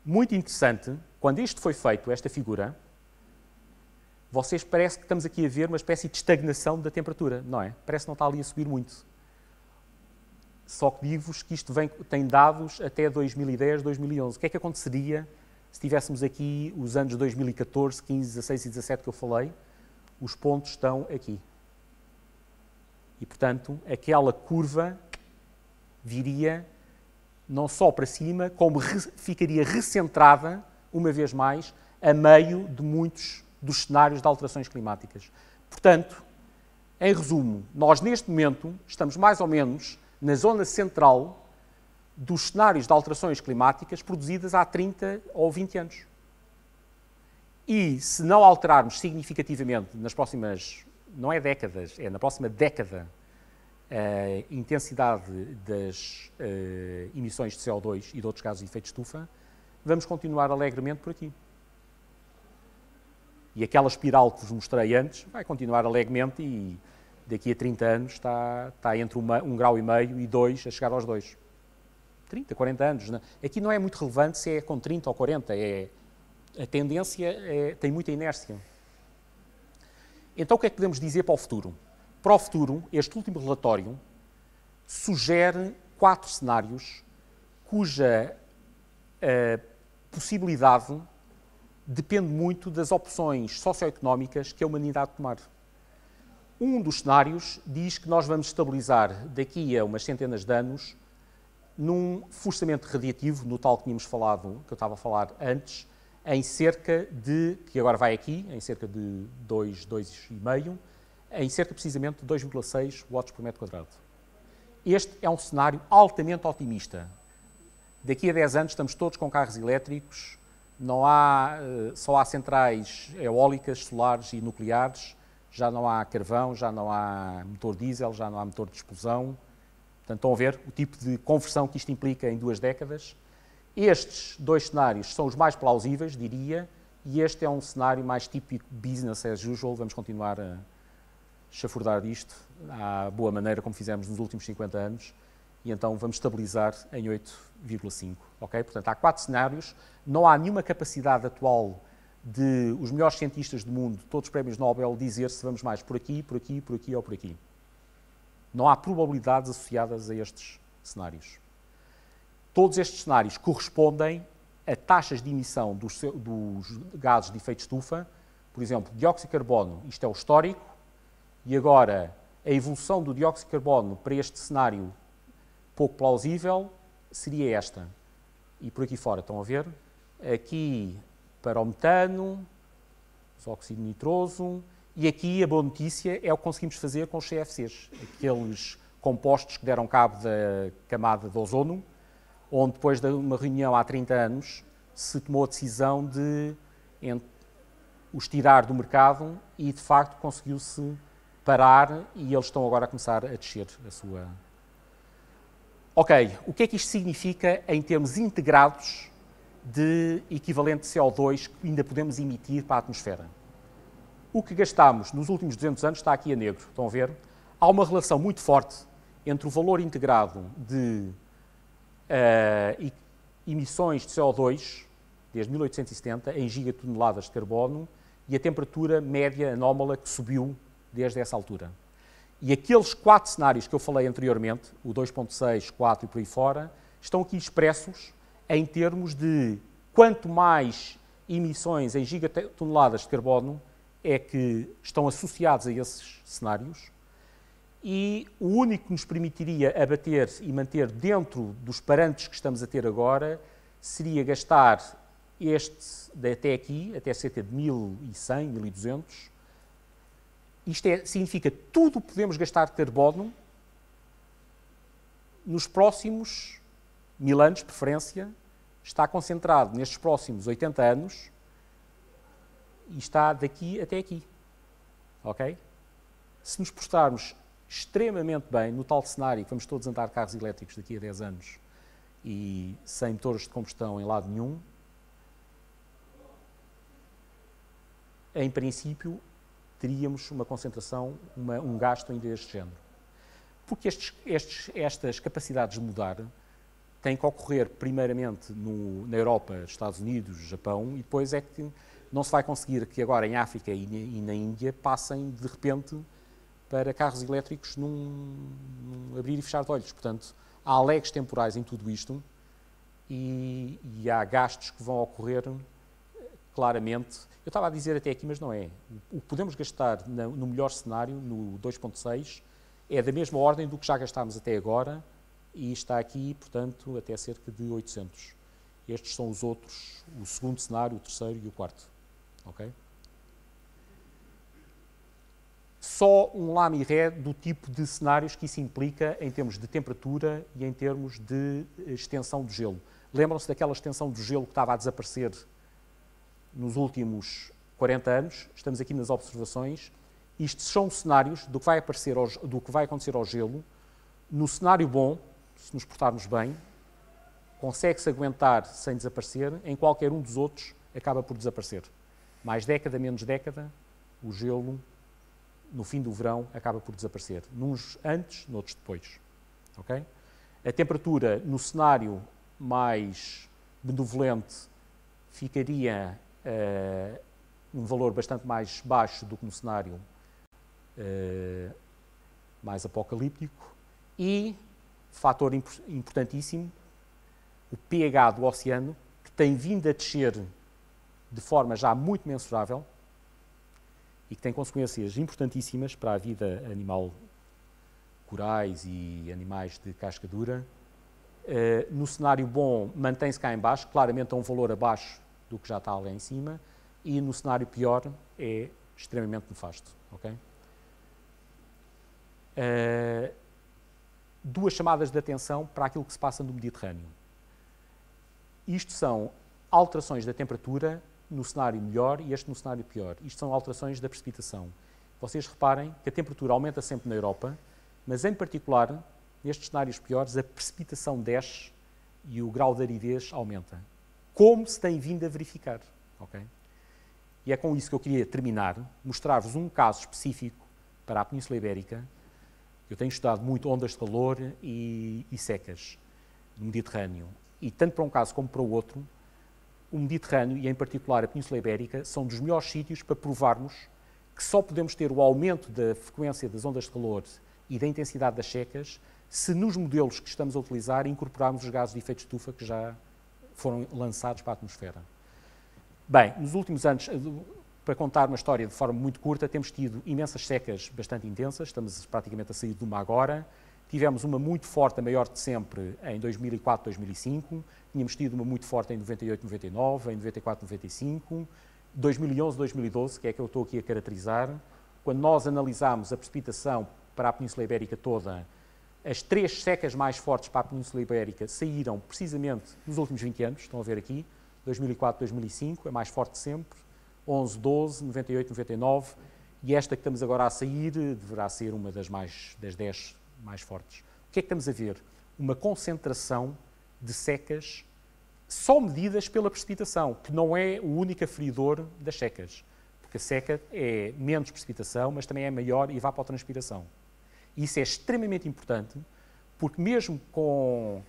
Speaker 2: Muito interessante, quando isto foi feito, esta figura, vocês parece que estamos aqui a ver uma espécie de estagnação da temperatura, não é? Parece que não está ali a subir muito. Só que digo-vos que isto tem dados até 2010, 2011. O que é que aconteceria se tivéssemos aqui os anos 2014, 15, 16 e 17 que eu falei? Os pontos estão aqui. E, portanto, aquela curva viria não só para cima, como ficaria recentrada, uma vez mais, a meio de muitos dos cenários de alterações climáticas. Portanto, em resumo, nós neste momento estamos mais ou menos na zona central dos cenários de alterações climáticas produzidas há 30 ou 20 anos. E se não alterarmos significativamente nas próximas, não é décadas, é na próxima década, a intensidade das emissões de CO2 e de outros gases de efeito de estufa, vamos continuar alegremente por aqui. E aquela espiral que vos mostrei antes vai continuar alegremente e daqui a 30 anos está entre 1,5 grau e 2 a chegar aos 2. 30, 40 anos. Não? Aqui não é muito relevante se é com 30 ou 40, a tendência tem muita inércia. Então o que é que podemos dizer para o futuro? Para o futuro, este último relatório sugere 4 cenários cuja possibilidade depende muito das opções socioeconómicas que a humanidade tomar. Um dos cenários diz que nós vamos estabilizar daqui a umas centenas de anos num forçamento radiativo, no tal que tínhamos falado, que eu estava a falar antes, em cerca de, que agora vai aqui, em cerca de 2,5, em cerca precisamente de 2,6 watts por metro quadrado. Este é um cenário altamente otimista. Daqui a 10 anos estamos todos com carros elétricos, só há centrais eólicas, solares e nucleares, já não há carvão, já não há motor diesel, já não há motor de explosão. Portanto, estão a ver o tipo de conversão que isto implica em 2 décadas. Estes 2 cenários são os mais plausíveis, diria, e este é um cenário mais típico business as usual. Vamos continuar a chafurdar isto à boa maneira, como fizemos nos últimos 50 anos, e então vamos estabilizar em 8,5. Okay? Portanto, há 4 cenários, não há nenhuma capacidade atual de os melhores cientistas do mundo, todos os prémios Nobel, dizer se vamos mais por aqui, por aqui, por aqui ou por aqui. Não há probabilidades associadas a estes cenários. Todos estes cenários correspondem a taxas de emissão dos gases de efeito de estufa, por exemplo, dióxido de carbono, isto é o histórico, e agora a evolução do dióxido de carbono para este cenário pouco plausível seria esta. E por aqui fora, estão a ver? Aqui para o metano, o óxido nitroso, e aqui a boa notícia é o que conseguimos fazer com os CFCs, aqueles compostos que deram cabo da camada de ozono, onde depois de uma reunião há 30 anos se tomou a decisão de os tirar do mercado e, de facto, conseguiu-se parar e eles estão agora a começar a descer a sua... Ok, o que é que isto significa em termos integrados de equivalente de CO2 que ainda podemos emitir para a atmosfera? O que gastámos nos últimos 200 anos está aqui a negro, estão a ver? Há uma relação muito forte entre o valor integrado de emissões de CO2, desde 1870, em gigatoneladas de carbono, e a temperatura média anómala que subiu desde essa altura. E aqueles 4 cenários que eu falei anteriormente, o 2.6, 4 e por aí fora, estão aqui expressos em termos de quanto mais emissões em gigatoneladas de carbono é que estão associados a esses cenários e o único que nos permitiria abater e manter dentro dos parâmetros que estamos a ter agora seria gastar este até aqui, até cerca de 1100, 1200. Isto significa tudo o que podemos gastar de carbono nos próximos 1000 anos, de preferência, está concentrado nestes próximos 80 anos e está daqui até aqui. Ok? Se nos postarmos extremamente bem no tal cenário que vamos todos andar de carros elétricos daqui a 10 anos e sem motores de combustão em lado nenhum, em princípio, teríamos uma concentração, um gasto ainda deste género. Porque estas capacidades de mudar têm que ocorrer primeiramente na Europa, Estados Unidos, Japão, e depois é que não se vai conseguir que agora em África e na Índia passem de repente para carros elétricos num abrir e fechar de olhos. Portanto, há lags temporais em tudo isto e há gastos que vão ocorrer claramente. Eu estava a dizer até aqui, mas não é. O que podemos gastar no melhor cenário, no 2.6, é da mesma ordem do que já gastámos até agora e está aqui, portanto, até cerca de 800. Estes são os outros, o segundo cenário, o terceiro e o quarto. Ok? Só um lame-ré do tipo de cenários que isso implica em termos de temperatura e em termos de extensão do gelo. Lembram-se daquela extensão do gelo que estava a desaparecer nos últimos 40 anos? Estamos aqui nas observações. Isto são cenários do que vai acontecer ao gelo. No cenário bom, se nos portarmos bem, consegue-se aguentar sem desaparecer. Em qualquer um dos outros, acaba por desaparecer. Mais década, menos década, o gelo, no fim do verão, acaba por desaparecer. Nuns antes, noutros depois. Okay? A temperatura, no cenário mais benevolente, ficaria um valor bastante mais baixo do que no cenário mais apocalíptico. E, fator importantíssimo, o pH do oceano, que tem vindo a descer de forma já muito mensurável e que tem consequências importantíssimas para a vida animal, corais e animais de casca dura. No cenário bom, mantém-se cá em baixo, claramente a um valor abaixo do que já está lá em cima, e no cenário pior é extremamente nefasto. Okay? Duas chamadas de atenção para aquilo que se passa no Mediterrâneo. Isto são alterações da temperatura no cenário melhor e este no cenário pior. Isto são alterações da precipitação. Vocês reparem que a temperatura aumenta sempre na Europa, mas em particular, nestes cenários piores, a precipitação desce e o grau de aridez aumenta. Como se tem vindo a verificar. Okay? E é com isso que eu queria terminar, mostrar-vos um caso específico para a Península Ibérica. Eu tenho estudado muito ondas de calor e secas no Mediterrâneo. E tanto para um caso como para o outro, o Mediterrâneo, e em particular a Península Ibérica, são dos melhores sítios para provarmos que só podemos ter o aumento da frequência das ondas de calor e da intensidade das secas se nos modelos que estamos a utilizar incorporarmos os gases de efeito de estufa que já foram lançados para a atmosfera. Bem, nos últimos anos, para contar uma história de forma muito curta, temos tido imensas secas bastante intensas, estamos praticamente a sair de uma agora. Tivemos uma muito forte, a maior de sempre, em 2004, 2005. Tínhamos tido uma muito forte em 98, 99, em 94, 95. 2011, 2012, que é que eu estou aqui a caracterizar. Quando nós analisámos a precipitação para a Península Ibérica toda, as 3 secas mais fortes para a Península Ibérica saíram precisamente nos últimos 20 anos, estão a ver aqui, 2004, 2005, a mais forte de sempre, 11, 12, 98, 99, e esta que estamos agora a sair deverá ser uma das 10 mais fortes. O que é que estamos a ver? Uma concentração de secas só medidas pela precipitação, que não é o único aferidor das secas, porque a seca é menos precipitação, mas também é maior evapotranspiração. Isso é extremamente importante, porque mesmo com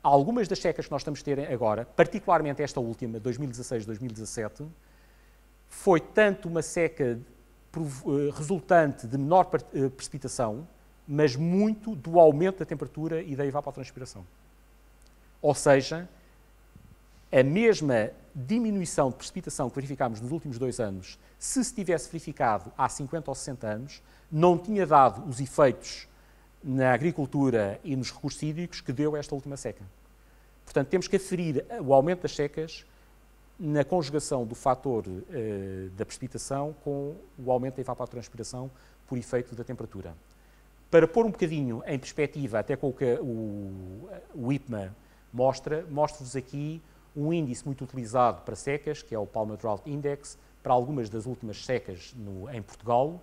Speaker 2: algumas das secas que nós estamos a ter agora, particularmente esta última, 2016-2017, foi tanto uma seca resultante de menor precipitação, mas muito do aumento da temperatura e da evapotranspiração. Ou seja, a mesma diminuição de precipitação que verificámos nos últimos 2 anos, se tivesse verificado há 50 ou 60 anos, não tinha dado os efeitos na agricultura e nos recursos hídricos que deu esta última seca. Portanto, temos que aferir o aumento das secas na conjugação do fator da precipitação com o aumento da evapotranspiração por efeito da temperatura. Para pôr um bocadinho em perspectiva, até com o que o IPMA mostro-vos aqui um índice muito utilizado para secas, que é o Palmer Drought Index, para algumas das últimas secas em Portugal,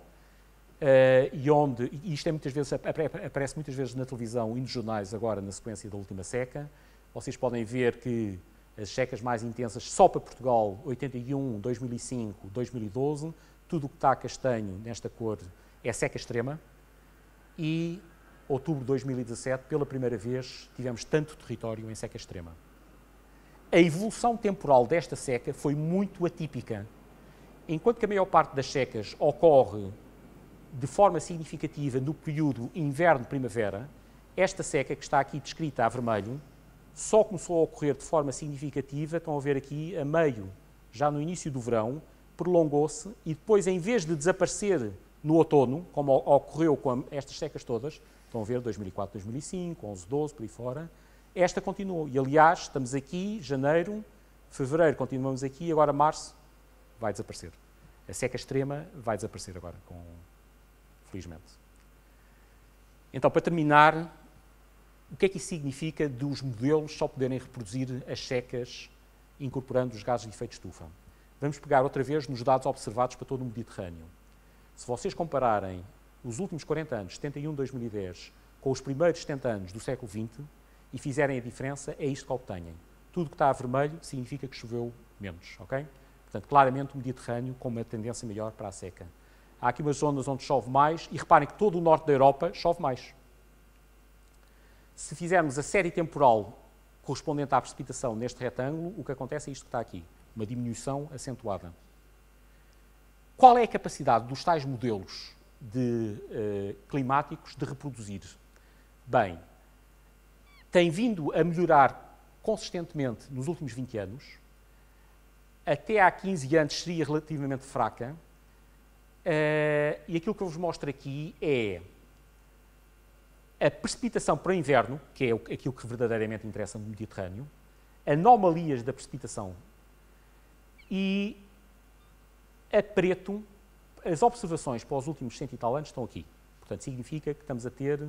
Speaker 2: e isto aparece muitas vezes na televisão e nos jornais agora na sequência da última seca. Vocês podem ver que as secas mais intensas só para Portugal, 81, 2005, 2012, tudo o que está castanho nesta cor é seca extrema, e outubro de 2017, pela primeira vez, tivemos tanto território em seca extrema. A evolução temporal desta seca foi muito atípica. Enquanto que a maior parte das secas ocorre de forma significativa no período inverno-primavera, esta seca que está aqui descrita a vermelho só começou a ocorrer de forma significativa, estão a ver aqui, a meio, já no início do verão, prolongou-se e depois, em vez de desaparecer no outono, como ocorreu com estas secas todas, estão a ver 2004, 2005, 11, 12, por aí fora, esta continuou. E, aliás, estamos aqui, janeiro, fevereiro, continuamos aqui, agora março vai desaparecer. A seca extrema vai desaparecer agora, felizmente. Então, para terminar, o que é que isso significa dos modelos só poderem reproduzir as secas incorporando os gases de efeito de estufa? Vamos pegar outra vez nos dados observados para todo o Mediterrâneo. Se vocês compararem os últimos 40 anos, 71, 2010, com os primeiros 70 anos do século XX e fizerem a diferença, é isto que obtêm. Tudo que está a vermelho significa que choveu menos, ok? Portanto, claramente o Mediterrâneo com uma tendência maior para a seca. Há aqui umas zonas onde chove mais e reparem que todo o norte da Europa chove mais. Se fizermos a série temporal correspondente à precipitação neste retângulo, o que acontece é isto que está aqui, uma diminuição acentuada. Qual é a capacidade dos tais modelos climáticos de reproduzir? Bem, tem vindo a melhorar consistentemente nos últimos 20 anos. Até há 15 anos seria relativamente fraca. E aquilo que eu vos mostro aqui é a precipitação para o inverno, que é aquilo que verdadeiramente interessa no Mediterrâneo, anomalias da precipitação e a preto, as observações para os últimos 100 e tal anos estão aqui. Portanto, significa que estamos a ter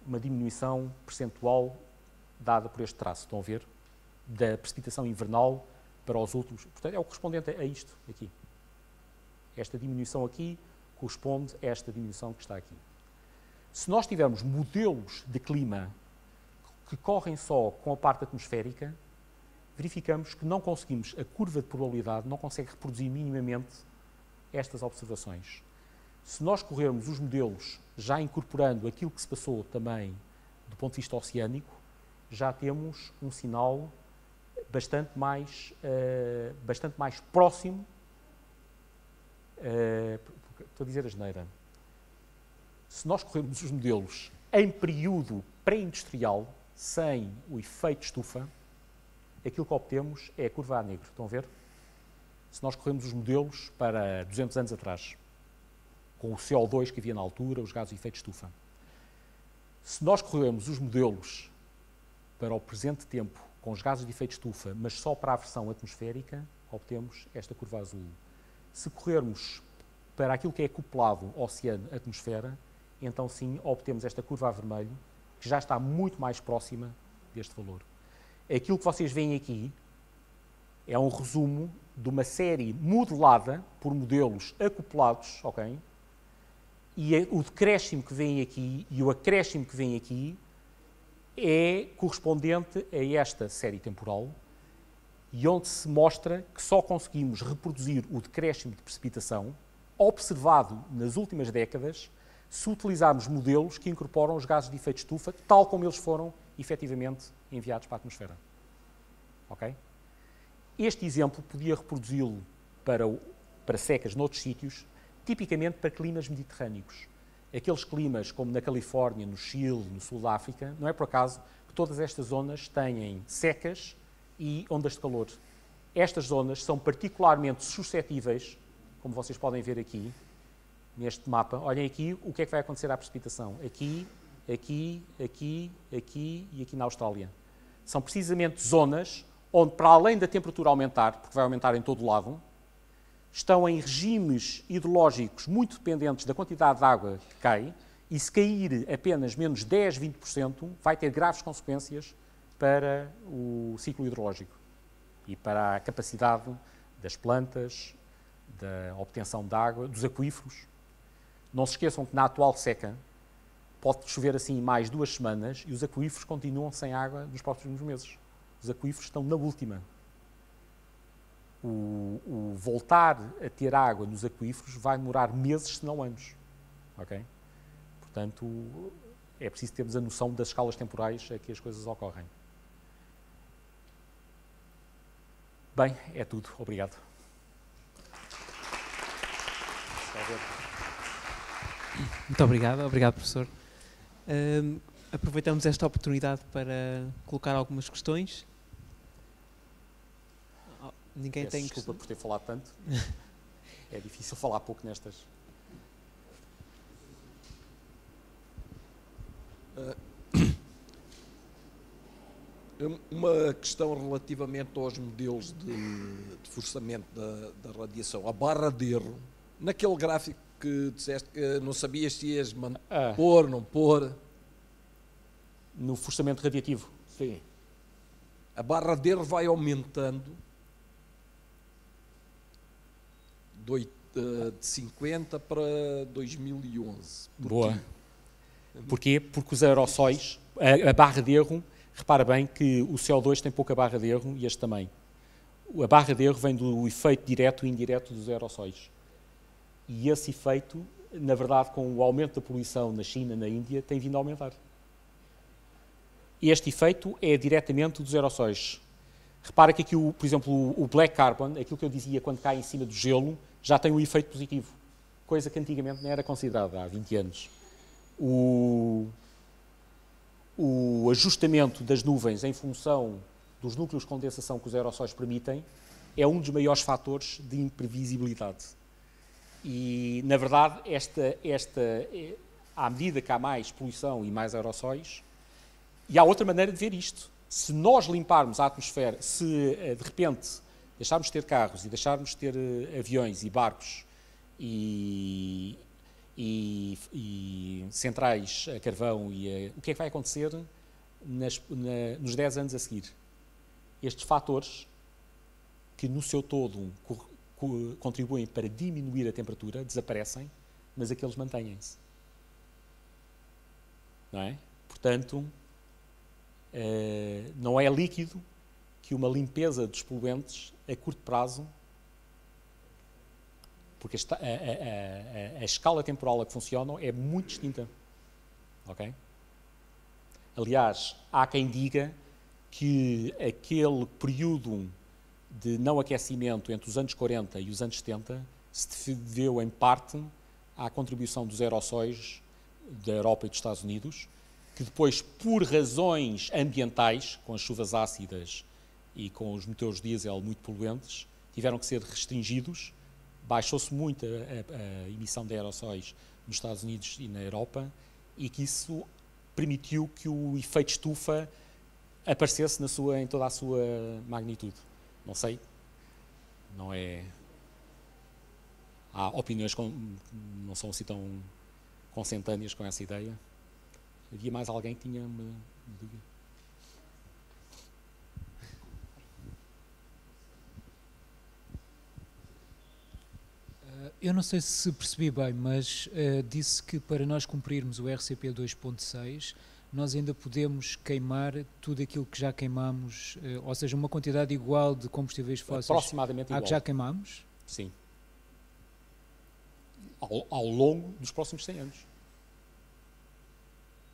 Speaker 2: uma diminuição percentual dada por este traço. Estão a ver? Da precipitação invernal para os últimos. Portanto, é o correspondente a isto aqui. Esta diminuição aqui corresponde a esta diminuição que está aqui. Se nós tivermos modelos de clima que correm só com a parte atmosférica, verificamos que não conseguimos, a curva de probabilidade não consegue reproduzir minimamente estas observações. Se nós corrermos os modelos já incorporando aquilo que se passou também do ponto de vista oceânico, já temos um sinal bastante mais próximo. Estou a dizer asneira. Se nós corrermos os modelos em período pré-industrial, sem o efeito de estufa, aquilo que obtemos é a curva a negro. Estão a ver? Se nós corremos os modelos para 200 anos atrás, com o CO2 que havia na altura, os gases de efeito de estufa. Se nós corremos os modelos para o presente tempo, com os gases de efeito de estufa, mas só para a versão atmosférica, obtemos esta curva azul. Se corrermos para aquilo que é acoplado oceano-atmosfera, então sim, obtemos esta curva a vermelho, que já está muito mais próxima deste valor. Aquilo que vocês veem aqui é um resumo de uma série modelada por modelos acoplados, ok? E o decréscimo que vem aqui e o acréscimo que vem aqui é correspondente a esta série temporal e onde se mostra que só conseguimos reproduzir o decréscimo de precipitação observado nas últimas décadas se utilizarmos modelos que incorporam os gases de efeito de estufa tal como eles foram efetivamente enviados para a atmosfera. Ok? Este exemplo podia reproduzi-lo para secas noutros sítios, tipicamente para climas mediterrâneos. Aqueles climas como na Califórnia, no Chile, no sul da África, não é por acaso que todas estas zonas têm secas e ondas de calor. Estas zonas são particularmente suscetíveis, como vocês podem ver aqui, neste mapa. Olhem aqui o que é que vai acontecer à precipitação. Aqui, aqui, aqui, aqui e aqui na Austrália. São precisamente zonas onde, para além da temperatura aumentar, porque vai aumentar em todo o lado, estão em regimes hidrológicos muito dependentes da quantidade de água que cai, e se cair apenas menos 10, 20%, vai ter graves consequências para o ciclo hidrológico e para a capacidade das plantas, da obtenção de água, dos aquíferos. Não se esqueçam que na atual seca pode chover assim mais 2 semanas e os aquíferos continuam sem água nos próximos meses. Os aquíferos estão na última. O voltar a ter água nos aquíferos vai demorar meses, se não anos. Ok? Portanto, é preciso termos a noção das escalas temporais a que as coisas ocorrem. Bem, é tudo. Obrigado.
Speaker 1: Muito obrigado. Obrigado, professor. Aproveitamos esta oportunidade para colocar algumas questões. Ninguém tem
Speaker 2: desculpa por ter falado tanto. É difícil falar pouco nestas.
Speaker 4: Uma questão relativamente aos modelos de forçamento da radiação. A barra de erro, naquele gráfico que disseste que não sabias se ias pôr, não pôr.
Speaker 2: No forçamento radiativo?
Speaker 4: Sim. A barra de erro vai aumentando de 50 para 2011.
Speaker 2: Boa. Porquê? Porque os aerossóis, a barra de erro, repara bem que o CO2 tem pouca barra de erro e este também. A barra de erro vem do efeito direto e indireto dos aerossóis. E esse efeito, na verdade, com o aumento da poluição na China, na Índia, tem vindo a aumentar. Este efeito é diretamente dos aerossóis. Repara que aqui, por exemplo, o black carbon, aquilo que eu dizia quando cai em cima do gelo, já tem um efeito positivo, coisa que antigamente não era considerada há 20 anos. O ajustamento das nuvens em função dos núcleos de condensação que os aerossóis permitem é um dos maiores fatores de imprevisibilidade. E, na verdade, à medida que há mais poluição e mais aerossóis, e há outra maneira de ver isto. Se nós limparmos a atmosfera, se de repente deixarmos de ter carros e deixarmos de ter aviões e barcos e centrais a carvão, o que é que vai acontecer nos 10 anos a seguir? Estes fatores, que no seu todo contribuem para diminuir a temperatura, desaparecem, mas aqueles mantêm-se. Não é? Portanto, não é líquido que uma limpeza dos poluentes a curto prazo, porque a escala temporal a que funcionam é muito distinta. Ok? Aliás, há quem diga que aquele período de não aquecimento entre os anos 40 e os anos 70 se deveu, em parte, à contribuição dos aerossóis da Europa e dos Estados Unidos, que depois, por razões ambientais, com as chuvas ácidas e com os motores diesel muito poluentes, tiveram que ser restringidos. Baixou-se muito a emissão de aerossóis nos Estados Unidos e na Europa, e que isso permitiu que o efeito estufa aparecesse em toda a sua magnitude. Não sei, não é... Há opiniões que não são assim tão consentâneas com essa ideia. Havia mais alguém que tinha uma dúvida?
Speaker 5: Eu não sei se percebi bem, mas disse que para nós cumprirmos o RCP 2.6, nós ainda podemos queimar tudo aquilo que já queimamos, ou seja, uma quantidade igual de combustíveis fósseis
Speaker 2: aproximadamente
Speaker 5: à
Speaker 2: igual.
Speaker 5: que já queimamos?
Speaker 2: Sim. Ao longo dos próximos 100 anos.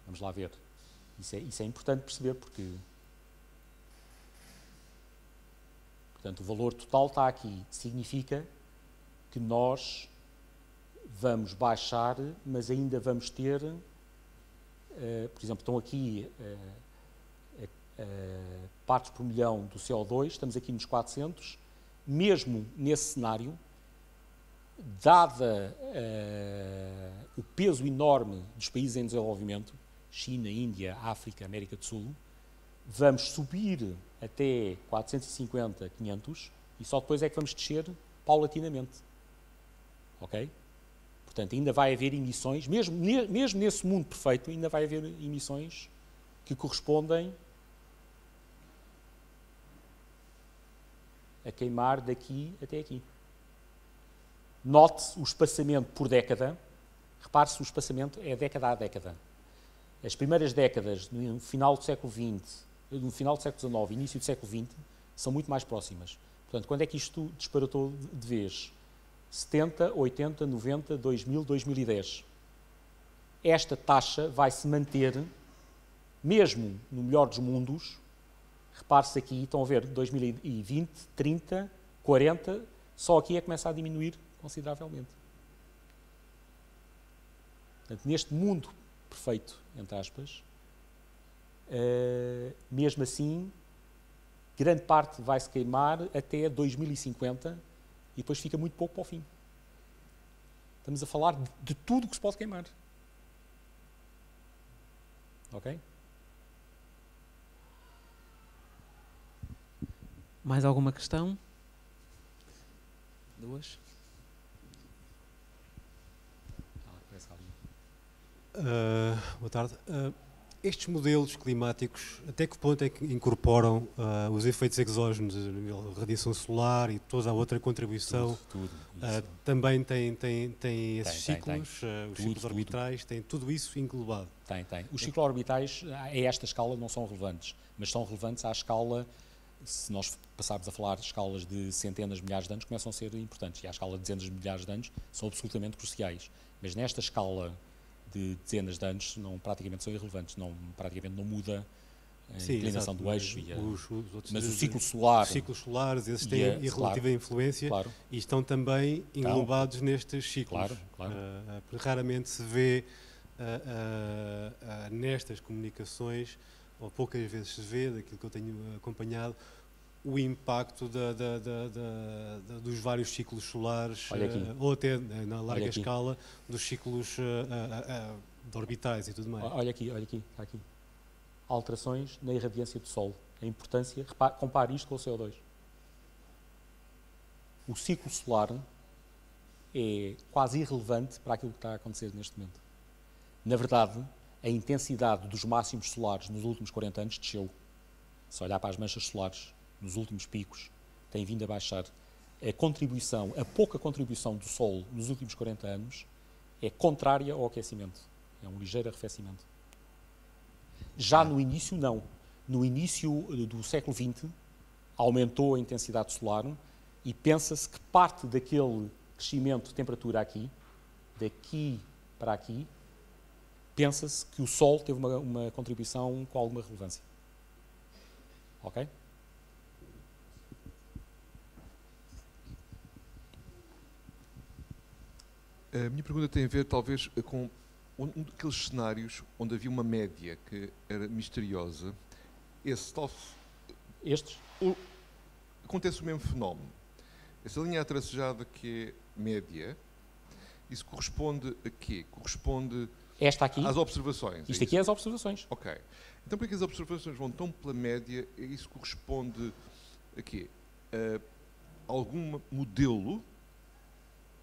Speaker 2: Vamos lá ver. Isso é importante perceber, porque... Portanto, o valor total está aqui. Significa que nós vamos baixar, mas ainda vamos ter... por exemplo, estão aqui partes por milhão do CO2, estamos aqui nos 400, mesmo nesse cenário, dada o peso enorme dos países em desenvolvimento, China, Índia, África, América do Sul, vamos subir até 450, 500 e só depois é que vamos descer paulatinamente. Ok? Portanto, ainda vai haver emissões, mesmo nesse mundo perfeito, ainda vai haver emissões que correspondem a queimar daqui até aqui. Note o espaçamento por década. Repare-se, o espaçamento é década a década. As primeiras décadas, no final do século XX, no final do século XIX, início do século XX, são muito mais próximas. Portanto, quando é que isto disparatou de vez? 70, 80, 90, 2000, 2010. Esta taxa vai se manter, mesmo no melhor dos mundos. Repare-se aqui, estão a ver, 2020, 30, 40, só aqui é que começa a diminuir consideravelmente. Portanto, neste mundo perfeito, entre aspas, mesmo assim, grande parte vai-se queimar até 2050 e depois fica muito pouco para o fim. Estamos a falar de tudo que se pode queimar. Ok?
Speaker 1: Mais alguma questão? Duas?
Speaker 6: Boa tarde. Estes modelos climáticos, até que ponto é que incorporam os efeitos exógenos, a nível de radiação solar e toda a outra contribuição?
Speaker 2: Tudo
Speaker 6: também tem esses ciclos, os ciclos
Speaker 2: tudo.
Speaker 6: orbitais, tem tudo isso englobado?
Speaker 2: Tem. Os ciclos orbitais, a esta escala, não são relevantes, mas são relevantes à escala, se nós passarmos a falar de escalas de centenas de milhares de anos, começam a ser importantes, e à escala de dezenas de milhares de anos são absolutamente cruciais. Mas nesta escala de dezenas de anos praticamente são irrelevantes, praticamente não muda a inclinação do eixo. Mas o ciclo solar... Os
Speaker 6: ciclos solares, esses têm relativa influência e estão também englobados nestes ciclos.
Speaker 2: Claro.
Speaker 6: Raramente se vê nestas comunicações, ou poucas vezes se vê, daquilo que eu tenho acompanhado, o impacto dos vários ciclos solares, ou até na larga escala dos ciclos de orbitais e tudo mais.
Speaker 2: Olha aqui, está aqui. Alterações na irradiância do Sol. A importância, compare isto com o CO2. O ciclo solar é quase irrelevante para aquilo que está a acontecer neste momento. Na verdade, a intensidade dos máximos solares nos últimos 40 anos desceu. Se olhar para as manchas solares, nos últimos picos, tem vindo a baixar. A pouca contribuição do Sol nos últimos 40 anos é contrária ao aquecimento. É um ligeiro arrefecimento. Já no início, não. No início do século XX, aumentou a intensidade solar e pensa-se que parte daquele crescimento de temperatura aqui, daqui para aqui, pensa-se que o Sol teve uma contribuição com alguma relevância. Ok?
Speaker 7: A minha pergunta tem a ver, talvez, com um daqueles cenários onde havia uma média que era misteriosa. Acontece o mesmo fenómeno. Essa linha atracejada que é média, isso corresponde a quê? Corresponde
Speaker 2: esta aqui,
Speaker 7: às observações.
Speaker 2: Isto aqui é as observações.
Speaker 7: Ok. Então, porque as observações vão tão pela média, isso corresponde a quê? A algum modelo?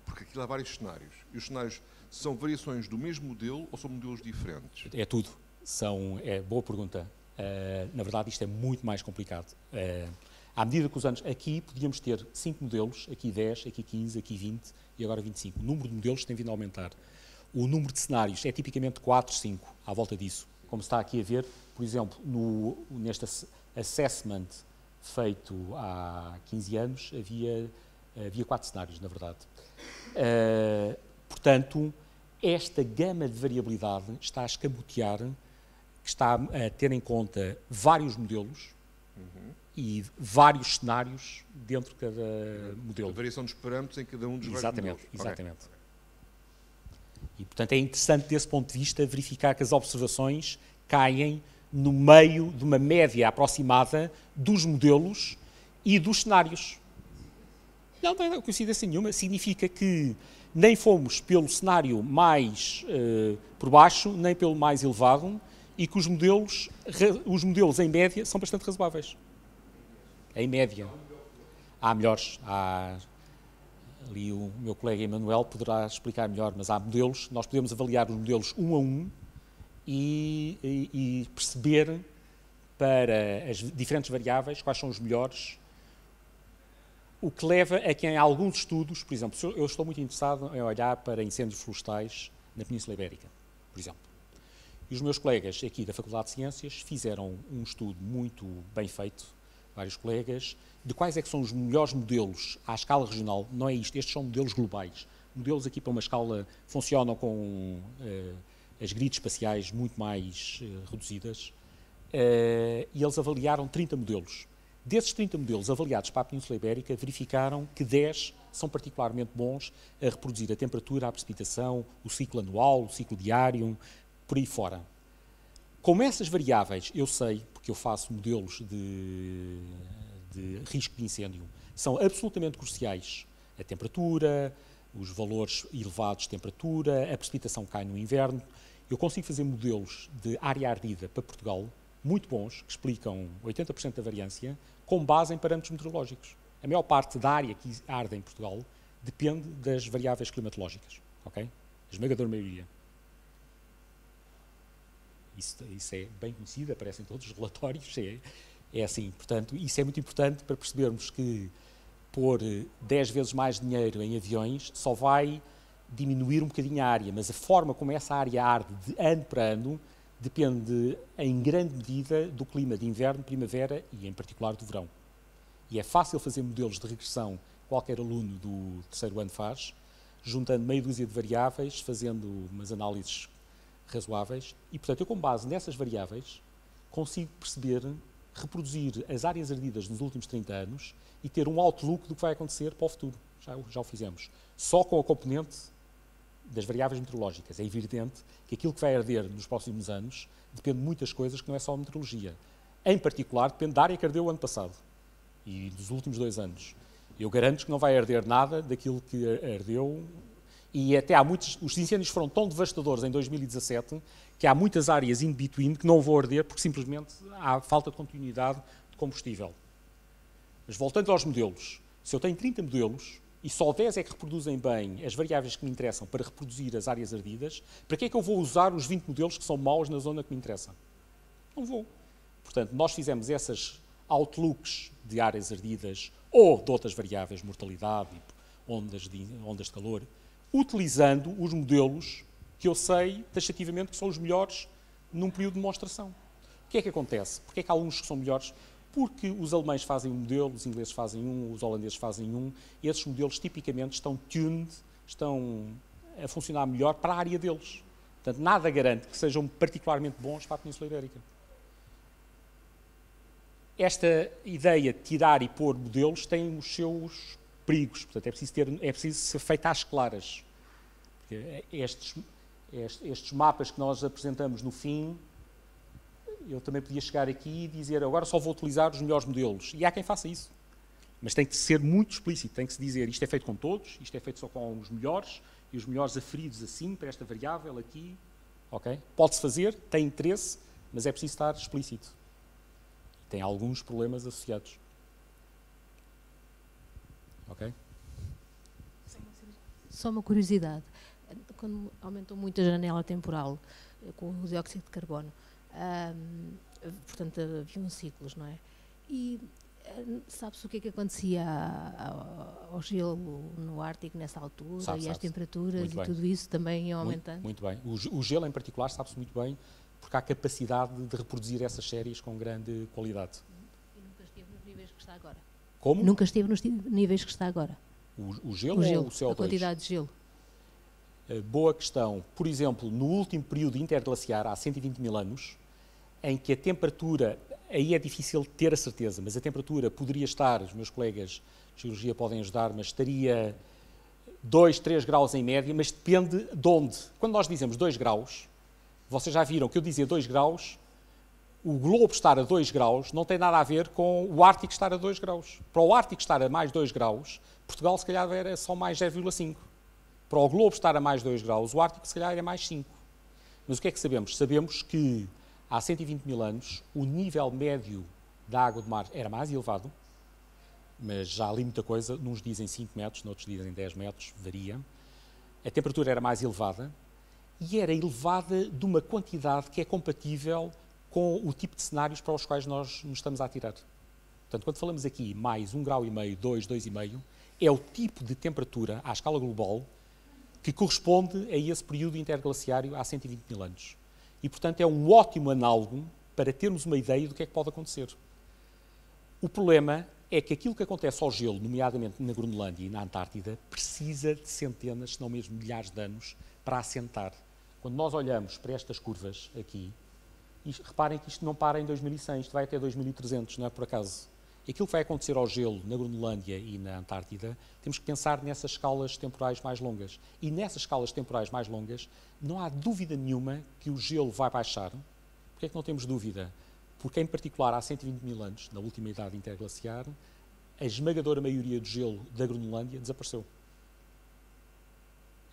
Speaker 7: Porque aqui há vários cenários. E os cenários são variações do mesmo modelo ou são modelos diferentes?
Speaker 2: É tudo. Boa pergunta. Na verdade, isto é muito mais complicado. À medida que os anos... Aqui podíamos ter 5 modelos, aqui 10, aqui 15, aqui 20 e agora 25. O número de modelos tem vindo a aumentar. O número de cenários é tipicamente 4, 5, à volta disso. Como se está aqui a ver, por exemplo, neste assessment feito há 15 anos, havia 4 cenários, na verdade. Portanto, esta gama de variabilidade está a escamotear, está a ter em conta vários modelos e vários cenários dentro de cada modelo.
Speaker 7: A variação dos parâmetros em cada um dos vários modelos.
Speaker 2: Exatamente. Okay. E, portanto, é interessante, desse ponto de vista, verificar que as observações caem no meio de uma média aproximada dos modelos e dos cenários. Não é coincidência nenhuma. Significa que nem fomos pelo cenário mais por baixo, nem pelo mais elevado, e que os modelos em média são bastante razoáveis. Em média. Há melhores. Ali o meu colega Emanuel poderá explicar melhor, mas há modelos, nós podemos avaliar os modelos um a um e perceber para as diferentes variáveis quais são os melhores, o que leva a que em alguns estudos, por exemplo, eu estou muito interessado em olhar para incêndios florestais na Península Ibérica, por exemplo. E os meus colegas aqui da Faculdade de Ciências fizeram um estudo muito bem feito, vários colegas, de quais é que são os melhores modelos à escala regional. Não é isto, estes são modelos globais. Modelos aqui para uma escala funcionam com as grids espaciais muito mais reduzidas, e eles avaliaram 30 modelos. Desses 30 modelos avaliados para a Península Ibérica, verificaram que 10 são particularmente bons a reproduzir a temperatura, a precipitação, o ciclo anual, o ciclo diário, por aí fora. Como essas variáveis, eu sei, porque eu faço modelos de risco de incêndio, são absolutamente cruciais. A temperatura, os valores elevados de temperatura, a precipitação que cai no inverno. Eu consigo fazer modelos de área ardida para Portugal, muito bons, que explicam 80% da variância, com base em parâmetros meteorológicos. A maior parte da área que arde em Portugal depende das variáveis climatológicas. Okay? A esmagadora maioria. Isso é bem conhecido, aparece em todos os relatórios, é assim. Portanto, isso é muito importante para percebermos que pôr 10 vezes mais dinheiro em aviões só vai diminuir um bocadinho a área, mas a forma como essa área arde de ano para ano depende, em grande medida, do clima de inverno, primavera e, em particular, do verão. E é fácil fazer modelos de regressão, qualquer aluno do terceiro ano faz, juntando meia dúzia de variáveis, fazendo umas análises razoáveis, e, portanto, eu, com base nessas variáveis, consigo perceber, reproduzir as áreas ardidas nos últimos 30 anos e ter um outlook do que vai acontecer para o futuro. Já o fizemos. Só com a componente das variáveis meteorológicas. É evidente que aquilo que vai arder nos próximos anos depende de muitas coisas que não é só a meteorologia. Em particular, depende da área que ardeu o ano passado e dos últimos 2 anos. Eu garanto que não vai arder nada daquilo que ardeu, e até há muitos... Os incêndios foram tão devastadores em 2017 que há muitas áreas in between que não vão arder porque simplesmente há falta de continuidade de combustível. Mas voltando aos modelos, se eu tenho 30 modelos e só 10 é que reproduzem bem as variáveis que me interessam para reproduzir as áreas ardidas, para que é que eu vou usar os 20 modelos que são maus na zona que me interessa? Não vou. Portanto, nós fizemos essas outlooks de áreas ardidas ou de outras variáveis, mortalidade, ondas de calor, utilizando os modelos que eu sei taxativamente que são os melhores num período de demonstração. O que é que acontece? Porque é que há alguns que são melhores? Porque os alemães fazem um modelo, os ingleses fazem um, os holandeses fazem um, e esses modelos tipicamente estão tuned, estão a funcionar melhor para a área deles. Portanto, nada garante que sejam particularmente bons para a Península Ibérica. Esta ideia de tirar e pôr modelos tem os seus perigos, portanto é preciso ser feita às claras. Porque estes mapas que nós apresentamos no fim, eu também podia chegar aqui e dizer agora só vou utilizar os melhores modelos. E há quem faça isso. Mas tem que ser muito explícito, tem que se dizer isto é feito com todos, isto é feito só com os melhores, e os melhores aferidos assim, para esta variável aqui. Okay? Pode-se fazer, tem interesse, mas é preciso estar explícito. Tem alguns problemas associados. Ok?
Speaker 8: Só uma curiosidade. Quando aumentou muito a janela temporal com o dióxido de carbono, portanto, haviam ciclos, não é? E sabe-se o que é que acontecia ao gelo no Ártico nessa altura e às temperaturas e tudo isso também iam aumentando?
Speaker 2: Muito bem. O gelo, em particular, sabe-se muito bem porque há capacidade de reproduzir essas séries com grande qualidade.
Speaker 8: E nunca esteve nos níveis que está agora?
Speaker 2: Como?
Speaker 8: Nunca esteve nos níveis que está agora?
Speaker 2: O gelo ou o CO2?
Speaker 8: A quantidade de gelo.
Speaker 2: Boa questão. Por exemplo, no último período interglaciar, há 120 mil anos, em que a temperatura, aí é difícil ter a certeza, mas a temperatura poderia estar, os meus colegas de geologia podem ajudar, mas estaria 2, 3 graus em média, mas depende de onde. Quando nós dizemos 2 graus, vocês já viram que eu dizia 2 graus, o globo estar a 2 graus não tem nada a ver com o Ártico estar a 2 graus. Para o Ártico estar a mais 2 graus, Portugal se calhar era só mais 0,5. Para o globo estar a mais 2 graus, o Ártico se calhar era mais 5. Mas o que é que sabemos? Sabemos que há 120 mil anos o nível médio da água do mar era mais elevado, mas já há ali muita coisa, uns dizem 5 metros, noutros dizem 10 metros, varia. A temperatura era mais elevada e era elevada de uma quantidade que é compatível com o tipo de cenários para os quais nós nos estamos a atirar. Portanto, quando falamos aqui mais 1,5 graus, 2, 2,5, é o tipo de temperatura à escala global que corresponde a esse período interglaciário há 120 mil anos. E, portanto, é um ótimo análogo para termos uma ideia do que é que pode acontecer. O problema é que aquilo que acontece ao gelo, nomeadamente na Groenlândia e na Antártida, precisa de centenas, se não mesmo milhares de anos para assentar. Quando nós olhamos para estas curvas aqui, reparem que isto não para em 2100, isto vai até 2300, não é por acaso. Aquilo que vai acontecer ao gelo na Groenlândia e na Antártida, temos que pensar nessas escalas temporais mais longas. E nessas escalas temporais mais longas, não há dúvida nenhuma que o gelo vai baixar. Porquê é que não temos dúvida? Porque, em particular, há 120 mil anos, na última idade interglaciar, a esmagadora maioria do gelo da Groenlândia desapareceu.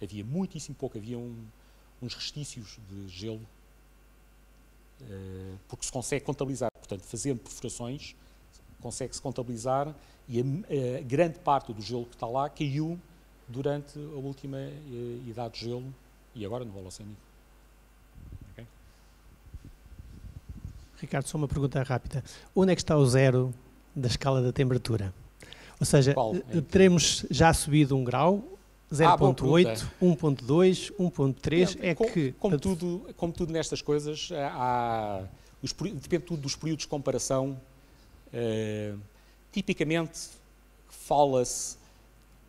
Speaker 2: Havia muitíssimo pouco, havia uns restícios de gelo, porque se consegue contabilizar. Portanto, fazendo perfurações, consegue-se contabilizar e a grande parte do gelo que está lá caiu durante a última idade de gelo e agora no Holocénico. Okay?
Speaker 9: Ricardo, só uma pergunta rápida. Onde é que está o zero da escala da temperatura? Ou seja, teremos já subido 1 grau, 0,8, 1,2, 1,3, é que...
Speaker 2: Como tudo nestas coisas, depende tudo dos períodos de comparação. Tipicamente, fala-se,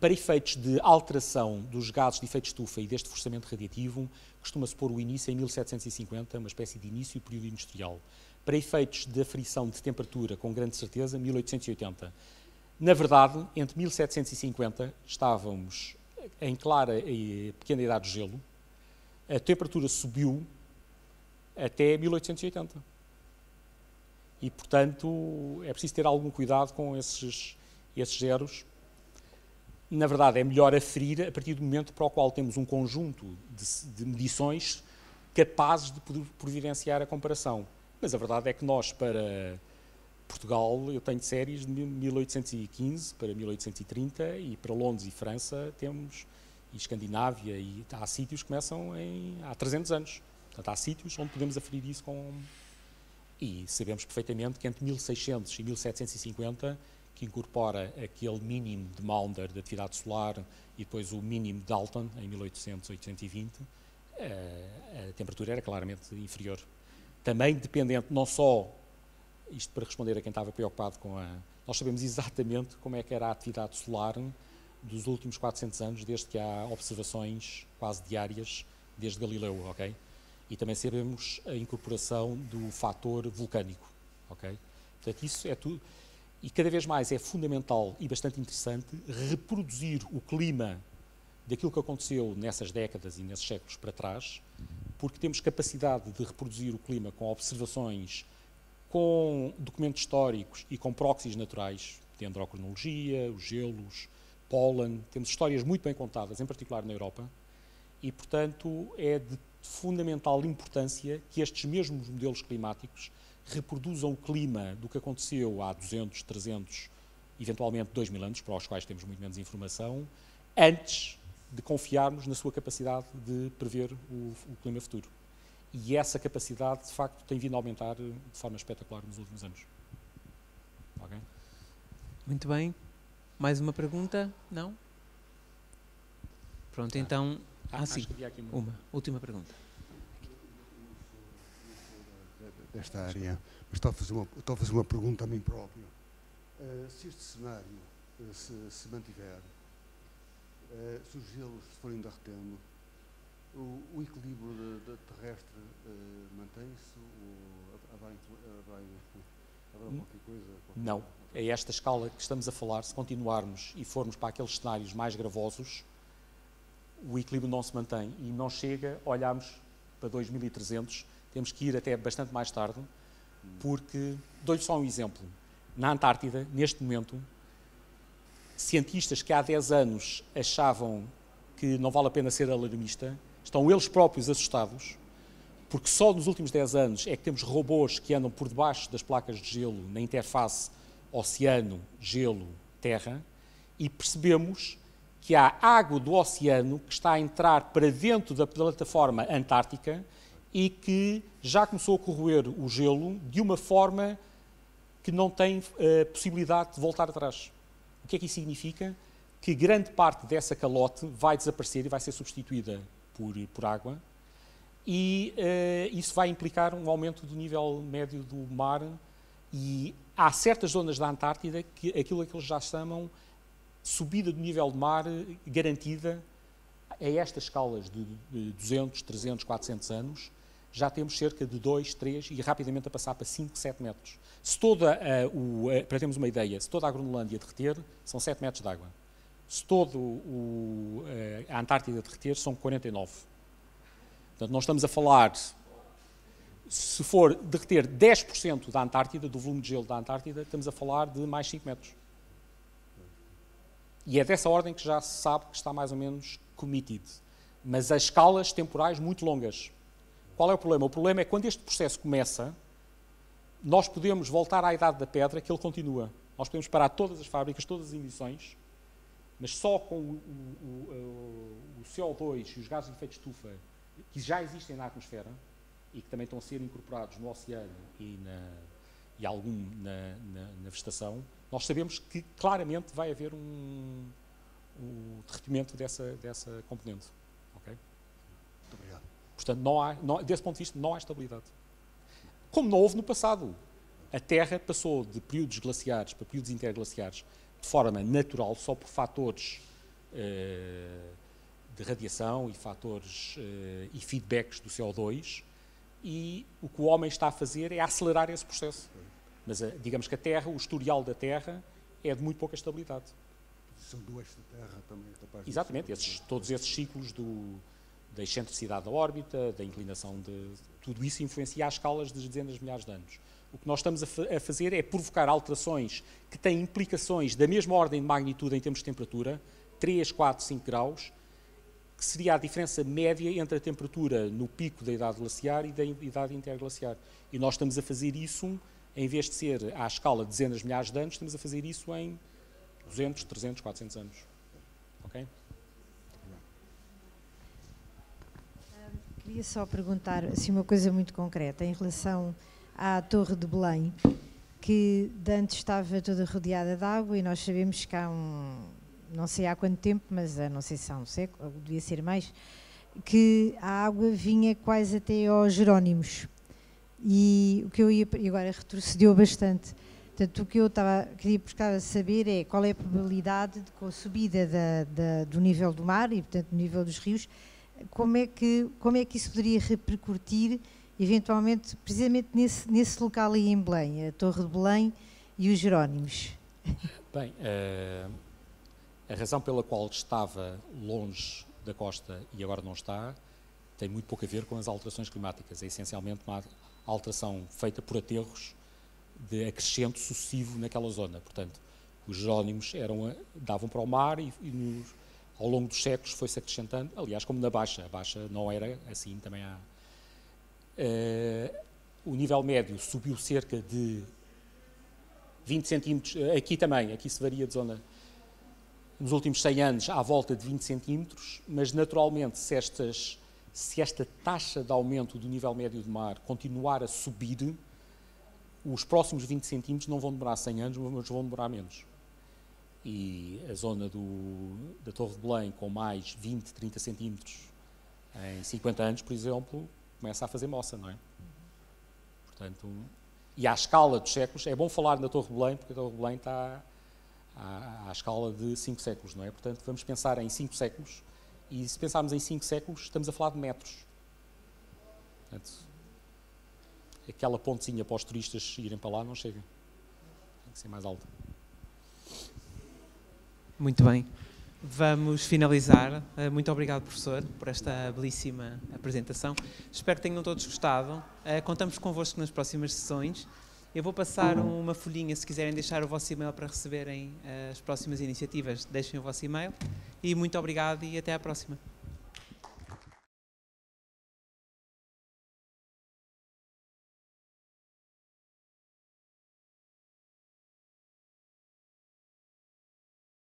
Speaker 2: para efeitos de alteração dos gases de efeito de estufa e deste forçamento radiativo, costuma-se pôr o início em 1750, uma espécie de início do período industrial. Para efeitos de aferição de temperatura, com grande certeza, 1880. Na verdade, entre 1750 estávamos em clara e pequena idade de gelo, a temperatura subiu até 1880. E, portanto, é preciso ter algum cuidado com esses zeros. Na verdade, é melhor aferir a partir do momento para o qual temos um conjunto de medições capazes de providenciar a comparação. Mas a verdade é que nós, para Portugal, eu tenho séries de 1815 para 1830 e para Londres e França temos, e Escandinávia, e há sítios que começam há 300 anos. Portanto, há sítios onde podemos aferir isso com... E sabemos perfeitamente que entre 1600 e 1750, que incorpora aquele mínimo de Maunder da atividade solar e depois o mínimo de Dalton, em 1800, 820, a temperatura era claramente inferior. Também dependente, não só, isto para responder a quem estava preocupado com a... Nós sabemos exatamente como é que era a atividade solar dos últimos 400 anos, desde que há observações quase diárias, desde Galileu, ok? E também sabemos a incorporação do fator vulcânico, ok? Portanto, isso é tudo. E cada vez mais é fundamental e bastante interessante reproduzir o clima daquilo que aconteceu nessas décadas e nesses séculos para trás, porque temos capacidade de reproduzir o clima com observações, com documentos históricos e com proxies naturais, de androcronologia, os gelos, pólen. Temos histórias muito bem contadas, em particular na Europa, e, portanto, é de fundamental importância que estes mesmos modelos climáticos reproduzam o clima do que aconteceu há 200, 300, eventualmente 2000 anos, para os quais temos muito menos informação, antes de confiarmos na sua capacidade de prever o clima futuro. E essa capacidade, de facto, tem vindo a aumentar de forma espetacular nos últimos anos. Okay?
Speaker 1: Muito bem. Mais uma pergunta? Não? Pronto, então... sim. Uma última pergunta.
Speaker 10: Desta área, mas estou a fazer uma pergunta a mim próprio. Se este cenário se mantiver, se os gelos se forem derretendo, o equilíbrio terrestre mantém-se ou haverá qualquer coisa?
Speaker 2: Não. É esta escala que estamos a falar. Se continuarmos e formos para aqueles cenários mais gravosos, o equilíbrio não se mantém e não chega. Olhamos para 2300, temos que ir até bastante mais tarde, Porque, dou-lhe só um exemplo. Na Antártida, neste momento, cientistas que há 10 anos achavam que não vale a pena ser alarmista, estão eles próprios assustados, porque só nos últimos 10 anos é que temos robôs que andam por debaixo das placas de gelo na interface oceano, gelo, terra, e percebemos que há água do oceano que está a entrar para dentro da plataforma antártica e que já começou a corroer o gelo de uma forma que não tem possibilidade de voltar atrás. O que é que isso significa? Que grande parte dessa calote vai desaparecer e vai ser substituída por água, e isso vai implicar um aumento do nível médio do mar, e há certas zonas da Antártida que aquilo que eles já chamam subida do nível do mar garantida a estas escalas de 200, 300, 400 anos. Já temos cerca de 2, 3 e rapidamente a passar para 5, 7 metros. Se toda para termos uma ideia, se toda a Groenlândia derreter, são 7 metros de água. Se toda a Antártida derreter, são 49. Portanto, nós estamos a falar, se for derreter 10% da Antártida, do volume de gelo da Antártida, estamos a falar de mais 5 metros. E é dessa ordem que já se sabe que está mais ou menos committed. Mas a escalas temporais muito longas. Qual é o problema? O problema é que quando este processo começa, nós podemos voltar à idade da pedra, que ele continua. Nós podemos parar todas as fábricas, todas as emissões, mas só com o CO2 e os gases de efeito de estufa, que já existem na atmosfera e que também estão a ser incorporados no oceano e algum na vegetação, nós sabemos que claramente vai haver um derretimento dessa componente. Okay?
Speaker 10: Muito obrigado.
Speaker 2: Portanto, desse ponto de vista, não há estabilidade. Como não houve no passado. A Terra passou de períodos glaciares para períodos interglaciares de forma natural, só por fatores de radiação e fatores e feedbacks do CO2, e o que o homem está a fazer é acelerar esse processo. Mas digamos que a Terra, o historial da Terra, é de muito pouca estabilidade.
Speaker 10: São do eixo da Terra também é capaz de...
Speaker 2: Exatamente, todos esses ciclos da excentricidade da órbita, da inclinação tudo isso influencia as escalas de dezenas de milhares de anos. O que nós estamos a fazer é provocar alterações que têm implicações da mesma ordem de magnitude em termos de temperatura, 3, 4, 5 graus, que seria a diferença média entre a temperatura no pico da idade glaciar e da idade interglaciar. E nós estamos a fazer isso, em vez de ser à escala de dezenas de milhares de anos, estamos a fazer isso em 200, 300, 400 anos. Ok?
Speaker 11: Queria só perguntar assim, uma coisa muito concreta em relação à Torre de Belém, que de antes estava toda rodeada de água, e nós sabemos que há não sei há quanto tempo, mas não sei se há um século, devia ser mais, que a água vinha quase até aos Jerónimos. E o que eu ia, e agora retrocedeu bastante. Portanto, o que eu queria buscar saber é qual é a probabilidade de, com a subida do nível do mar e, portanto, do nível dos rios, como é que isso poderia repercutir, eventualmente, precisamente nesse local aí em Belém, a Torre de Belém e os Jerónimos?
Speaker 2: Bem, a razão pela qual estava longe da costa e agora não está, tem muito pouco a ver com as alterações climáticas. É essencialmente uma alteração feita por aterros de acrescento sucessivo naquela zona. Portanto, os Jerónimos davam para o mar e ao longo dos séculos foi-se acrescentando, aliás, como na Baixa. A Baixa não era assim, também há. O nível médio subiu cerca de 20 centímetros, aqui se varia de zona, nos últimos 100 anos à volta de 20 centímetros, mas naturalmente se esta taxa de aumento do nível médio do mar continuar a subir, os próximos 20 centímetros não vão demorar 100 anos, mas vão demorar menos. E a zona da Torre de Belém, com mais 20, 30 centímetros em 50 anos, por exemplo, começa a fazer moça, não é? Portanto, e à escala dos séculos, é bom falar na Torre de Belém, porque a Torre de Belém está à escala de 5 séculos, não é? Portanto, vamos pensar em 5 séculos, e se pensarmos em 5 séculos, estamos a falar de metros. Portanto, aquela pontezinha para os turistas irem para lá não chega. Tem que ser mais alta.
Speaker 1: Muito bem. vamos finalizar. Muito obrigado, professor, por esta belíssima apresentação. Espero que tenham todos gostado. Contamos convosco nas próximas sessões. Eu vou passar uma folhinha, se quiserem deixar o vosso e-mail para receberem as próximas iniciativas, deixem o vosso e-mail. E muito obrigado e até à próxima.